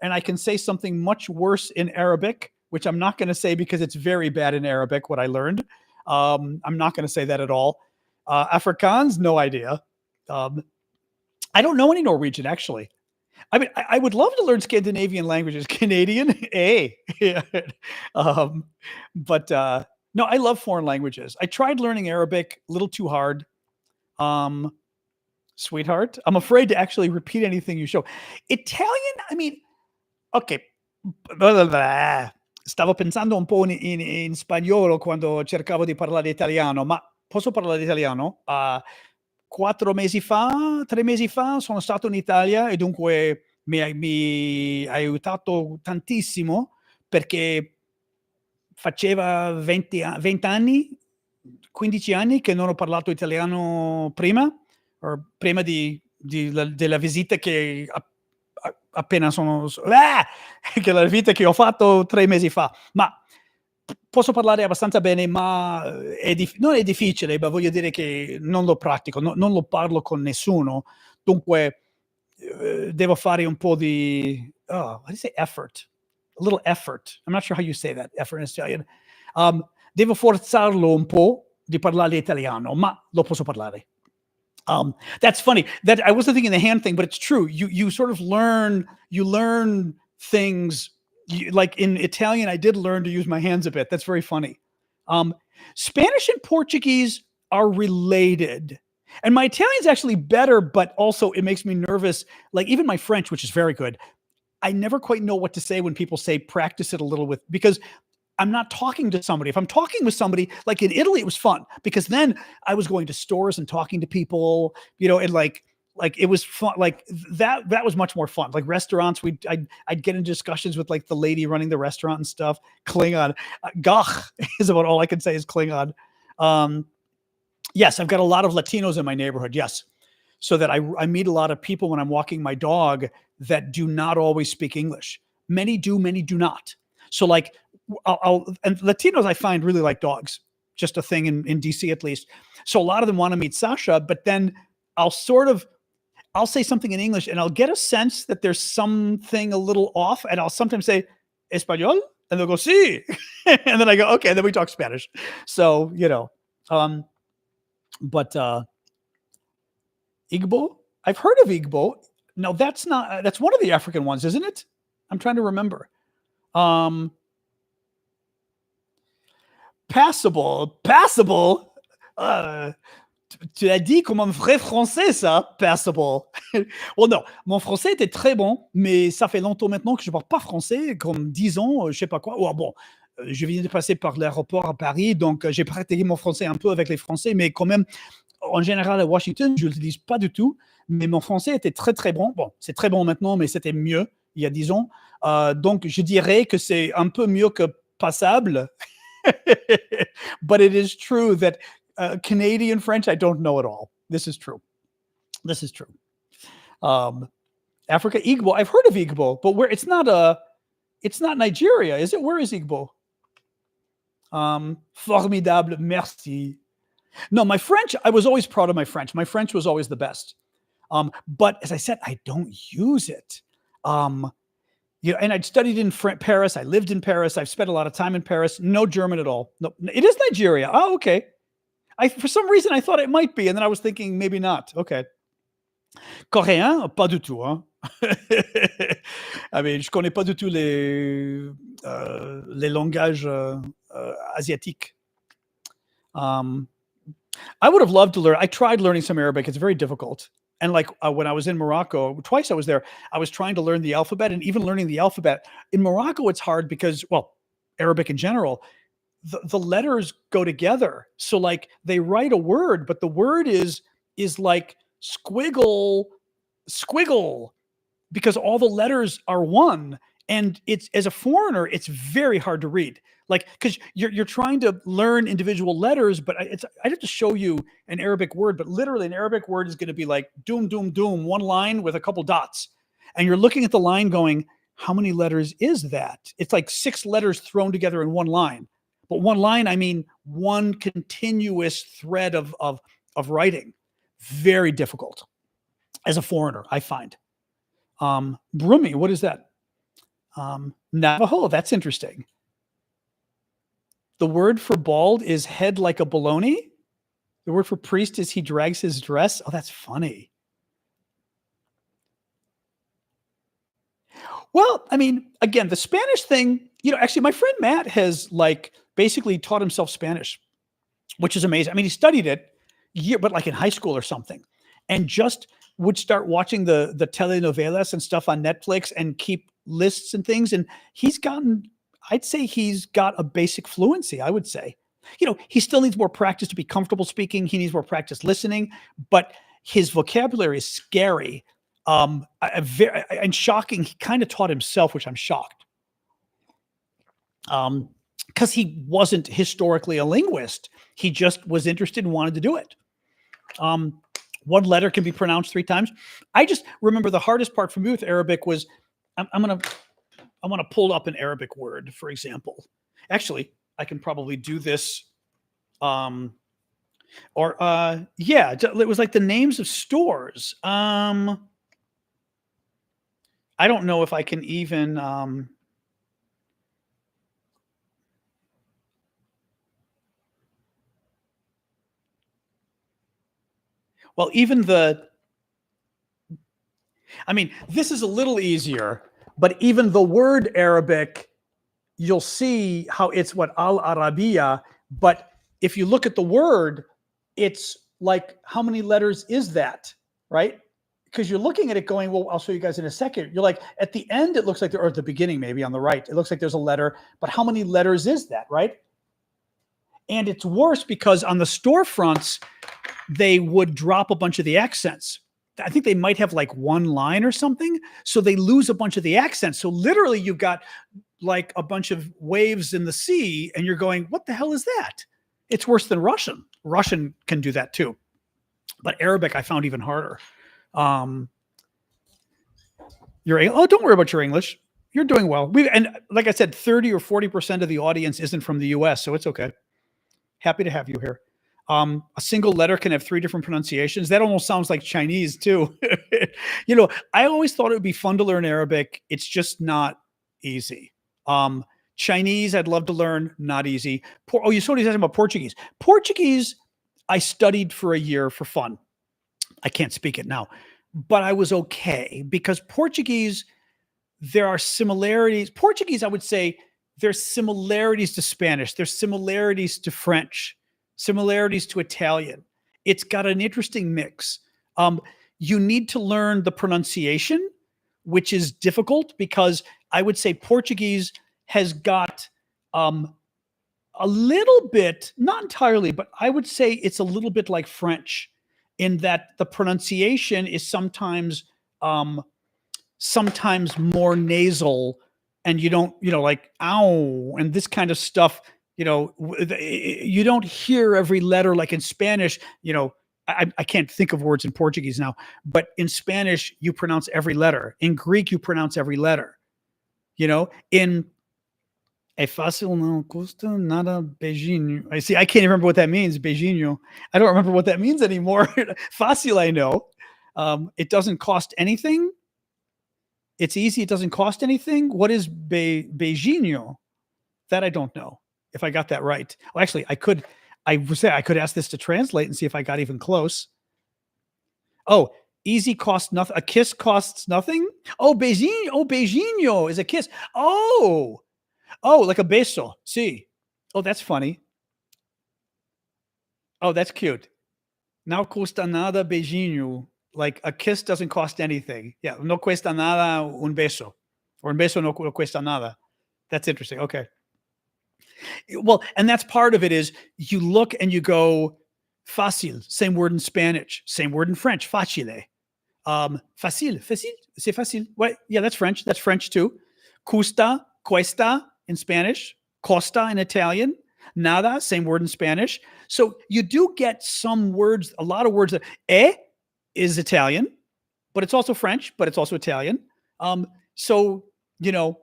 And I can say something much worse in Arabic, which I'm not going to say because it's very bad in Arabic, what I learned. I'm not going to say that at all. Afrikaans, no idea. I don't know any Norwegian, actually. I mean, I would love to learn Scandinavian languages. Canadian, eh? Yeah. um, but no, I love foreign languages. I tried learning Arabic, a little too hard. Sweetheart, I'm afraid to actually repeat anything you show. Italian, I mean, ok. Stavo pensando un po' in spagnolo quando cercavo di parlare italiano, ma posso parlare italiano? 4 mesi fa, 3 mesi fa sono stato in Italia e dunque mi ha aiutato tantissimo perché faceva 20 anni, 15 anni che non ho parlato italiano prima, prima della visita che appena che la visita che ho fatto 3 mesi fa. Ma posso parlare abbastanza bene, ma non è difficile, ma voglio dire che non lo pratico, non lo parlo con nessuno. Dunque, devo fare un po' di, how do you say effort? A little effort. I'm not sure how you say that, effort in Italian. Devo forzarlo un po' di parlare italiano, ma lo posso parlare. That's funny. That I wasn't thinking the hand thing, but it's true. You sort of learn things. Like in Italian, I did learn to use my hands a bit. That's very funny. Spanish and Portuguese are related. And my Italian's actually better, but also it makes me nervous. Like even my French, which is very good, I never quite know what to say when people say practice it a little with, because I'm not talking to somebody. If I'm talking with somebody, like in Italy, it was fun because then I was going to stores and talking to people, and like it was fun. Like that was much more fun. Like restaurants, I'd get into discussions with like the lady running the restaurant and stuff. Klingon, Gach is about all I can say is Klingon. Yes, I've got a lot of Latinos in my neighborhood. Yes. So that I meet a lot of people when I'm walking my dog that do not always speak English. Many do, many do not. So like, and Latinos I find really like dogs, just a thing in DC at least. So a lot of them want to meet Sasha, but then I'll say something in English and I'll get a sense that there's something a little off, and I'll sometimes say Español, and they'll go, sí. And then I go, okay, and then we talk Spanish. So, but Igbo, I've heard of Igbo. No, that's one of the African ones, isn't it? I'm trying to remember. Passable. Tu l'as dit comme un vrai français, ça, passable. Well, non, mon français était très bon, mais ça fait longtemps maintenant que je parle pas français, comme 10 ans, je sais pas quoi. Oh, bon, je viens de passer par l'aéroport à Paris, donc j'ai pratiqué mon français un peu avec les Français, mais quand même, en général, à Washington, je l'utilise pas du tout, mais mon français était très, très bon. Bon, c'est très bon maintenant, mais c'était mieux il y a 10 ans. Donc, je dirais que c'est un peu mieux que passable. But it is true that Canadian French, I don't know at all. This is true. Africa, Igbo. I've heard of Igbo, but where it's not Nigeria, is it? Where is Igbo? Formidable, merci. No, my French, I was always proud of my French. My French was always the best. But as I said, I don't use it. And I'd studied in Paris. I lived in Paris. I've spent a lot of time in Paris. No German at all. No, it is Nigeria. Oh, okay. For some reason, I thought it might be. And then I was thinking, maybe not. Okay. Coréen? Pas du tout. Hein? I mean, je connais pas du tout les langages asiatiques. I would have loved to learn. I tried learning some Arabic. It's very difficult. And like when I was in Morocco, twice I was there, I was trying to learn the alphabet, and even learning the alphabet in Morocco, it's hard because, well, Arabic in general, the letters go together. So like they write a word, but the word is is like squiggle, squiggle, because all the letters are one. And it's, as a foreigner, it's very hard to read. Like, because you're trying to learn individual letters, but I'd have to show you an Arabic word, but literally an Arabic word is going to be like doom, doom, doom, one line with a couple dots. And you're looking at the line going, how many letters is that? It's like 6 letters thrown together in one line. But one line, I mean, one continuous thread of writing. Very difficult as a foreigner, I find. Brumi, what is that? Navajo, that's interesting. The word for bald is head like a baloney. The word for priest is he drags his dress. Oh, that's funny. Well, I mean, again, the Spanish thing, actually my friend Matt has like basically taught himself Spanish, which is amazing. I mean, he studied it, but like in high school or something, and just would start watching the telenovelas and stuff on Netflix and keep lists and things. And I'd say he's got a basic fluency, I would say. He still needs more practice to be comfortable speaking. He needs more practice listening, but his vocabulary is scary. And shocking. He kind of taught himself, which I'm shocked. Because he wasn't historically a linguist. He just was interested and wanted to do it. One letter can be pronounced 3 times. I just remember the hardest part for me with Arabic was, I want to pull up an Arabic word, for example. Actually, I can probably do this. Yeah, it was like the names of stores. I don't know if I can even, well, even this is a little easier, but even the word Arabic, you'll see how it's what Al-Arabiya, but if you look at the word, it's like, how many letters is that, right? Because you're looking at it going, well, I'll show you guys in a second. You're like, at the end, it looks like or at the beginning, maybe on the right, it looks like there's a letter, but how many letters is that, right? And it's worse because on the storefronts, they would drop a bunch of the accents. I think they might have like one line or something. So they lose a bunch of the accents. So literally you've got like a bunch of waves in the sea and you're going, what the hell is that? It's worse than Russian. Russian can do that too. But Arabic, I found even harder. Don't worry about your English. You're doing well. And like I said, 30 or 40% of the audience isn't from the US, so it's okay. Happy to have you here. A single letter can have 3 different pronunciations. That almost sounds like Chinese too. I always thought it would be fun to learn Arabic. It's just not easy. Chinese, I'd love to learn, not easy. You saw what he's asking about Portuguese. Portuguese, I studied for a year for fun. I can't speak it now, but I was okay because Portuguese, there are similarities. Portuguese, I would say, there's similarities to Spanish. There's similarities to French, similarities to Italian. It's got an interesting mix. You need to learn the pronunciation, which is difficult because I would say Portuguese has got a little bit, not entirely, but I would say it's a little bit like French in that the pronunciation is sometimes more nasal, and you don't, like, ow, and this kind of stuff, you don't hear every letter like in Spanish. I can't think of words in Portuguese now, but in Spanish, you pronounce every letter. In Greek, you pronounce every letter. In é fácil, não custa nada beijinho. I can't even remember what that means, beijinho. I don't remember what that means anymore. Fácil, I know. It doesn't cost anything. It's easy. It doesn't cost anything. What is beijinho? That I don't know if I got that right. Well, actually, I could ask this to translate and see if I got even close. Oh, easy costs nothing. A kiss costs nothing. Oh, beijinho. Oh, beijinho is a kiss. Oh, like a beso. See. Oh, that's funny. Oh, that's cute. Não custa nada beijinho. Like a kiss doesn't cost anything. Yeah, no cuesta nada un beso. Or un beso no cuesta nada. That's interesting. Okay. Well, and that's part of it is you look and you go, Facile, same word in Spanish, same word in French, facile. Facile, c'est facile. What? Yeah, that's French. That's French too. Cuesta in Spanish, costa in Italian, nada, same word in Spanish. So you do get some words, a lot of words that is Italian, but it's also French, but it's also Italian. So, you know,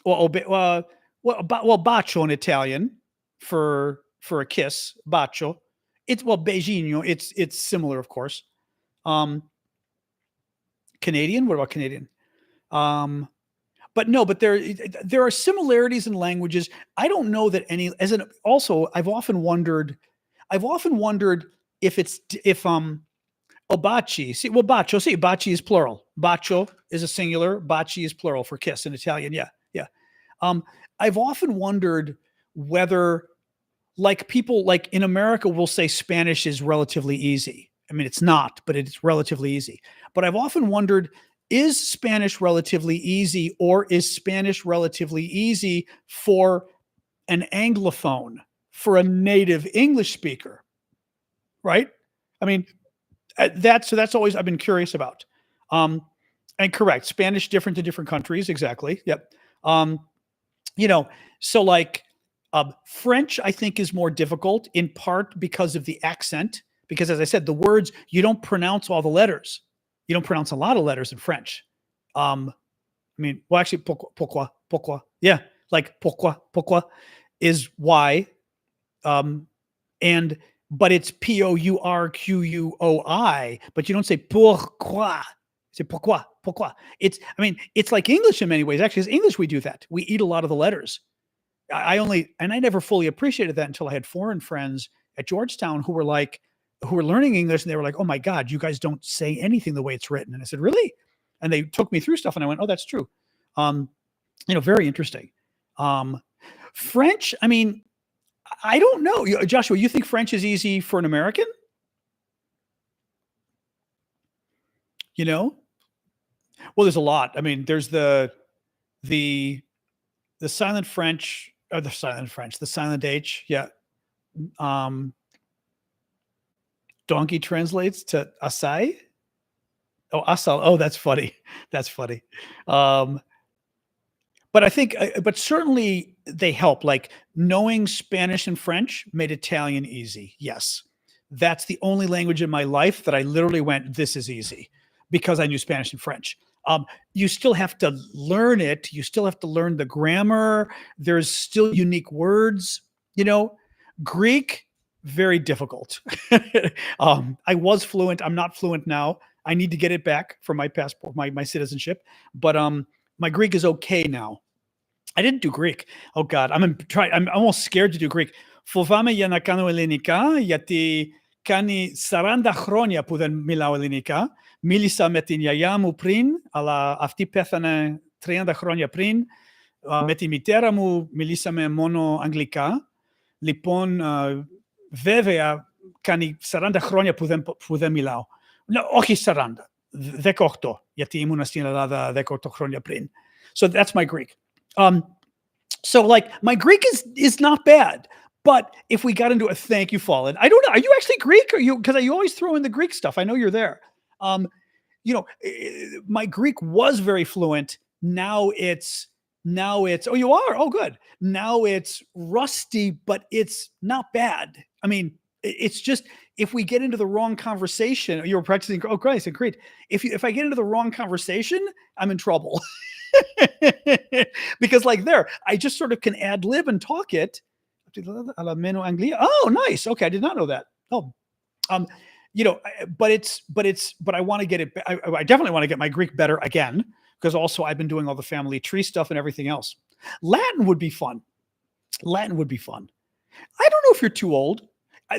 bacio in Italian for a kiss, bacio. It's beijinho. It's similar, of course. Canadian. What about Canadian? But no, but there are similarities in languages. I don't know that any. Also, I've often wondered if baci. See, well, bacio. See, baci is plural. Bacio is a singular. Baci is plural for kiss in Italian. Yeah, yeah. I've often wondered whether, like, people like in America will say Spanish is relatively easy. I mean, it's not, but it's relatively easy. But I've often wondered, is Spanish relatively easy, or is Spanish relatively easy for an Anglophone, for a native English speaker? Right? I mean, that's always I've been curious about. And correct, Spanish different to different countries. Exactly. Yep. You know, so like French, I think, is more difficult in part because of the accent. Because as I said, the words, you don't pronounce all the letters. You don't pronounce a lot of letters in French. I mean, well, actually, pourquoi. Yeah, like pourquoi is why. But it's pourquoi, but you don't say pourquoi. Say pourquoi. It's like English in many ways. Actually, as English, we do that. We eat a lot of the letters. I never fully appreciated that until I had foreign friends at Georgetown who were learning English, and they were like, "Oh my God, you guys don't say anything the way it's written." And I said, "Really?" And they took me through stuff, and I went, "Oh, that's true." Very interesting. French, I mean, I don't know. Joshua, you think French is easy for an American? You know? Well, there's a lot. I mean, there's the silent French, or the silent H. Yeah. Donkey translates to asai. Oh, asal. Oh, that's funny. That's funny. But I think, but certainly they help. Like knowing Spanish and French made Italian easy. Yes. That's the only language in my life that I literally went, this is easy, because I knew Spanish and French. You still have to learn it. You still have to learn the grammar. There's still unique words, Greek, very difficult. I was fluent. I'm not fluent now. I need to get it back for my passport, my citizenship. But my Greek is okay now. I didn't do Greek. Oh God, I'm almost scared to do Greek. Fovame yanakano Ellenika, yati kani saranda chronia puden milau Ellenika, milisa metin yayamu prin, ala afti pethane trianda chronia prin, meti miteramu milisa me mono anglika, lipon vevea kani saranda chronia puden milau. No, ochi saranda, dekorto, yati imunastina lada dekorto chronia prin. So that's my Greek. So like my Greek is not bad, but if we got into a thank you, Fallen, I don't know. Are you actually Greek? Or you, because you always throw in the Greek stuff. I know you're there. My Greek was very fluent. Now it's, oh, you are? Oh, good. Now it's rusty, but it's not bad. I mean, it's just, if we get into the wrong conversation, you were practicing, oh, Christ, great. If I get into the wrong conversation, I'm in trouble. Because like I just sort of can ad lib and talk it. Oh, nice. Okay, I did not know that. Oh, but I want to get it. I definitely want to get my Greek better again, because also I've been doing all the family tree stuff and everything else. Latin would be fun. I don't know if you're too old.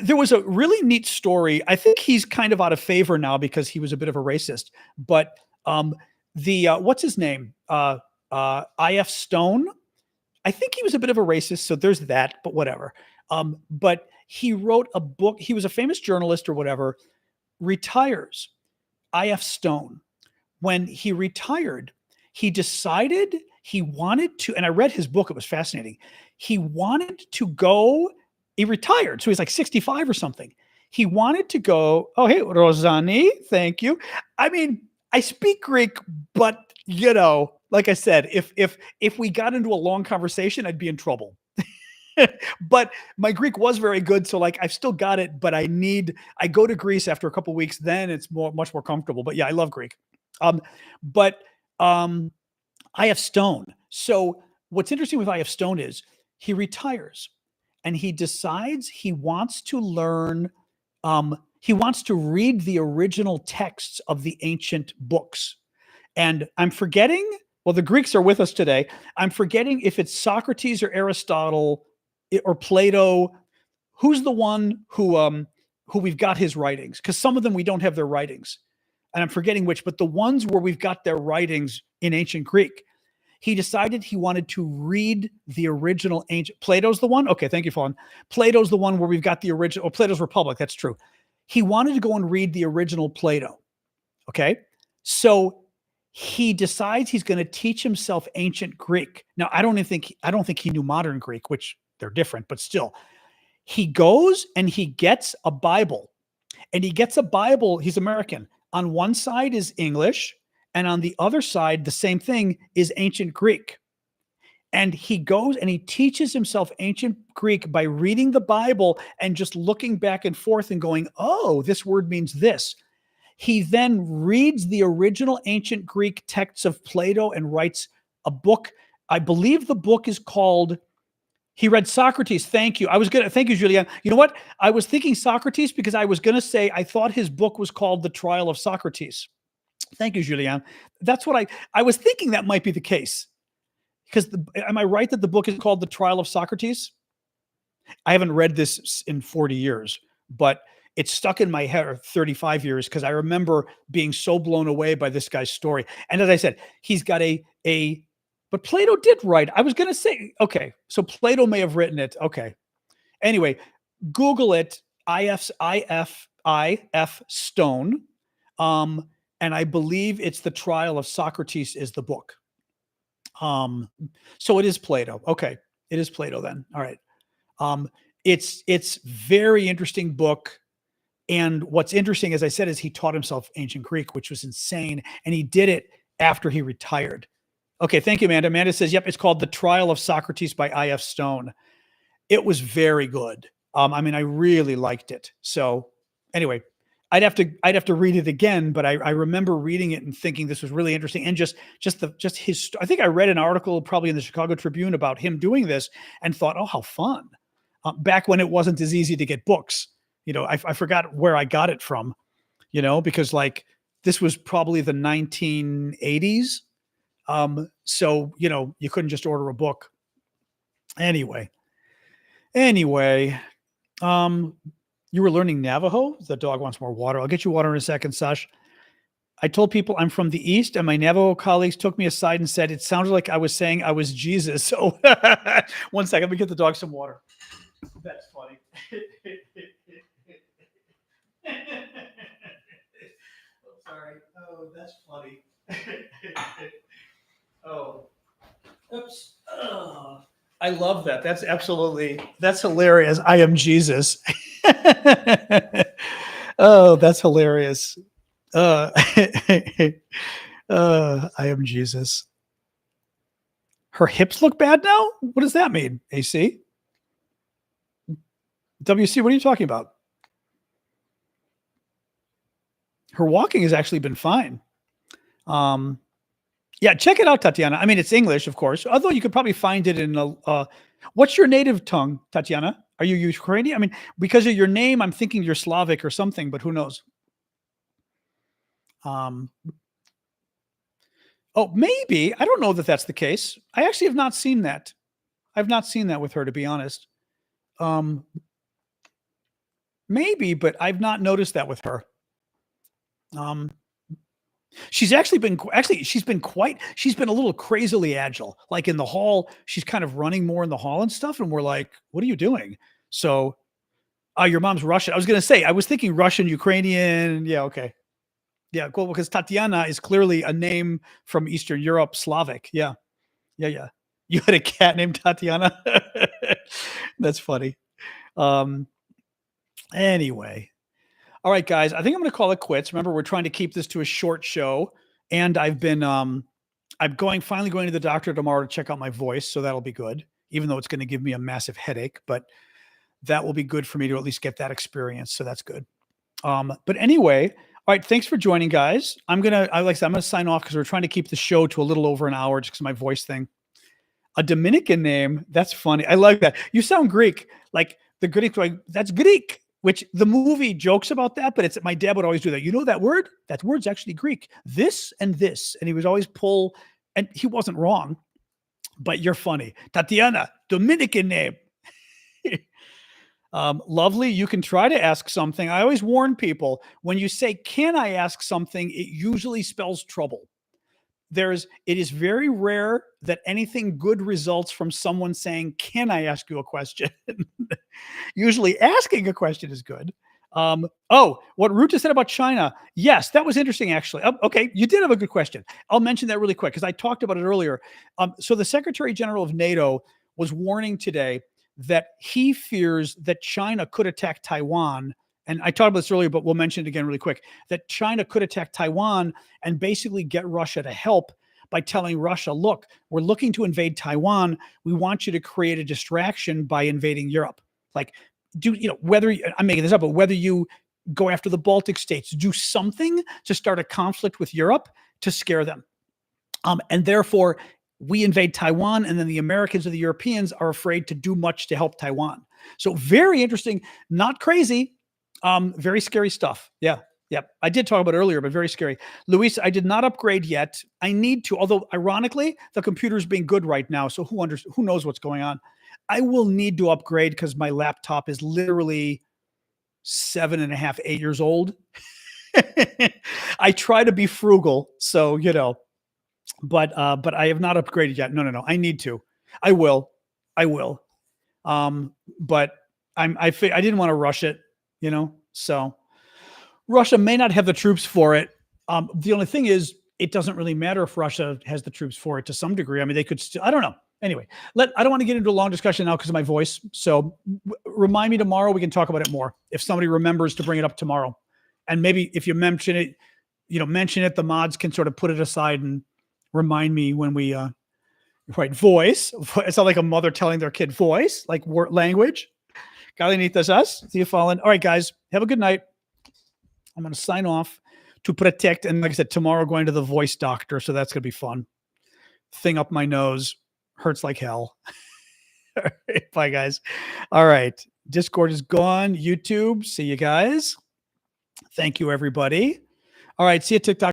There was a really neat story. I think he's kind of out of favor now because he was a bit of a racist, but what's his name? I.F. Stone. I think he was a bit of a racist, so there's that, but whatever. But he wrote a book. He was a famous journalist or whatever, retires. I.F. Stone. When he retired, he decided he wanted to, and I read his book, it was fascinating. He retired, so he's like 65 or something. he wanted to go, oh, hey, Rosani, thank you. I mean, I speak Greek, but like I said, if we got into a long conversation, I'd be in trouble. But my Greek was very good, so like I've still got it. But I go to Greece after a couple of weeks, then it's much more comfortable. But yeah, I love Greek. But I.F. Stone. So what's interesting with I.F. Stone is he retires and he decides he wants to learn. He wants to read the original texts of the ancient books. And I'm forgetting, well, the Greeks are with us today. I'm forgetting if it's Socrates or Aristotle or Plato. Who's the one who we've got his writings? Because some of them we don't have their writings. And I'm forgetting which, but the ones where we've got their writings in ancient Greek, he decided he wanted to read the original ancient. Plato's the one? Okay, thank you, Fawn. Plato's the one where we've got the original, Plato's Republic, that's true. He wanted to go and read the original Plato. Okay, so he decides he's going to teach himself ancient Greek. Now, I don't think he knew modern Greek, which they're different, but still. He goes and he gets a Bible. And he gets a Bible, he's American. On one side is English, and on the other side, the same thing, is ancient Greek. And he goes and he teaches himself ancient Greek by reading the Bible and just looking back and forth and going, oh, this word means this. He then reads the original ancient Greek texts of Plato and writes a book. I believe the book is called, he read Socrates. Thank you. Thank you, Julianne. You know what? I was thinking Socrates because I was going to say, I thought his book was called The Trial of Socrates. Thank you, Julianne. That's what I was thinking that might be the case. Because am I right that the book is called The Trial of Socrates? I haven't read this in 40 years, but it's stuck in my head 35 years because I remember being so blown away by this guy's story. And as I said, he's got but Plato did write. I was going to say, okay, so Plato may have written it. Okay. Anyway, Google it, I.F. Stone. And I believe it's The Trial of Socrates is the book. So it is Plato. Okay. It is Plato then. All right. It's very interesting book. And what's interesting, as I said, is he taught himself ancient Greek, which was insane. And he did it after he retired. Okay. Thank you, Amanda. Amanda says, yep, it's called The Trial of Socrates by I.F. Stone. It was very good. I mean, I really liked it. So anyway, I'd have to read it again, but I remember reading it and thinking this was really interesting. And just his, I think I read an article probably in the Chicago Tribune about him doing this and thought, oh, how fun. Back when it wasn't as easy to get books, I forgot where I got it from, because like this was probably the 1980s. So, you couldn't just order a book. Anyway, you were learning Navajo? The dog wants more water. I'll get you water in a second, Sash. I told people I'm from the East, and my Navajo colleagues took me aside and said, it sounded like I was saying I was Jesus. So 1 second, let me get the dog some water. That's funny. Oh, sorry. Oh, that's funny. Oh, oops. Oh. I love that. That's hilarious. I am Jesus. Oh, that's hilarious. I am Jesus. Her hips look bad now? What does that mean, AC? WC, what are you talking about? Her walking has actually been fine. Yeah, check it out, Tatiana. I mean, it's English, of course, although you could probably find it in what's your native tongue, Tatiana? Are you Ukrainian? I mean, because of your name, I'm thinking you're Slavic or something, but who knows? Oh, maybe. I don't know that that's the case. I actually have not seen that. I've not seen that with her, to be honest. Maybe, but I've not noticed that with her. She's been a little crazily agile. Like in the hall, she's kind of running more in the hall and stuff. And we're like, what are you doing? So, your mom's Russian. I was going to say, I was thinking Russian, Ukrainian. Yeah. Okay. Yeah. Cool. Because Tatiana is clearly a name from Eastern Europe, Slavic. Yeah. Yeah. Yeah. You had a cat named Tatiana. That's funny. Anyway. All right, guys, I think I'm going to call it quits. Remember, we're trying to keep this to a short show, and I'm finally going to the doctor tomorrow to check out my voice, so that'll be good. Even though it's going to give me a massive headache, but that will be good for me to at least get that experience. So that's good. But anyway, all right, thanks for joining, guys. I'm gonna sign off because we're trying to keep the show to a little over an hour just because my voice thing. A Dominican name, that's funny. I like that. You sound Greek, like the Greek. Like, that's Greek. Which the movie jokes about that, but it's my dad would always do that. You know that word? That word's actually Greek. This and this, and he was always pull, and he wasn't wrong. But you're funny, Tatiana, Dominican name. Lovely. You can try to ask something. I always warn people when you say, "Can I ask something?" It usually spells trouble. It is very rare that anything good results from someone saying, "Can I ask you a question?" Usually asking a question is good. What Ruta said about China. Yes, that was interesting, actually. Okay, you did have a good question. I'll mention that really quick because I talked about it earlier. So the Secretary General of NATO was warning today that he fears that China could attack Taiwan. And I talked about this earlier, but we'll mention it again really quick, that China could attack Taiwan and basically get Russia to help by telling Russia, look, we're looking to invade Taiwan. We want you to create a distraction by invading Europe. Like, whether I'm making this up, but whether you go after the Baltic states, do something to start a conflict with Europe to scare them. And therefore, we invade Taiwan, and then the Americans or the Europeans are afraid to do much to help Taiwan. So very interesting, not crazy. Very scary stuff. Yeah. Yep. I did talk about it earlier, but very scary. Luis, I did not upgrade yet. I need to, although ironically, the computer's being good right now. So who knows what's going on? I will need to upgrade because my laptop is literally 7.5, 8 years old. I try to be frugal. So, but I have not upgraded yet. No. I need to. I will. But I didn't want to rush it. So Russia may not have the troops for it. The only thing is, it doesn't really matter if Russia has the troops for it to some degree. I mean, they could still, I don't know. Anyway, I don't want to get into a long discussion now because of my voice. So remind me tomorrow. We can talk about it more. If somebody remembers to bring it up tomorrow, and maybe if you mention it, the mods can sort of put it aside and remind me when we, right. Voice. It's not like a mother telling their kid voice, like word language. Galinitas us. See you falling. All right, guys. Have a good night. I'm going to sign off to protect. And like I said, tomorrow going to the voice doctor. So that's going to be fun. Thing up my nose. Hurts like hell. All right, bye, guys. All right. Discord is gone. YouTube. See you guys. Thank you, everybody. All right. See you, TikTok.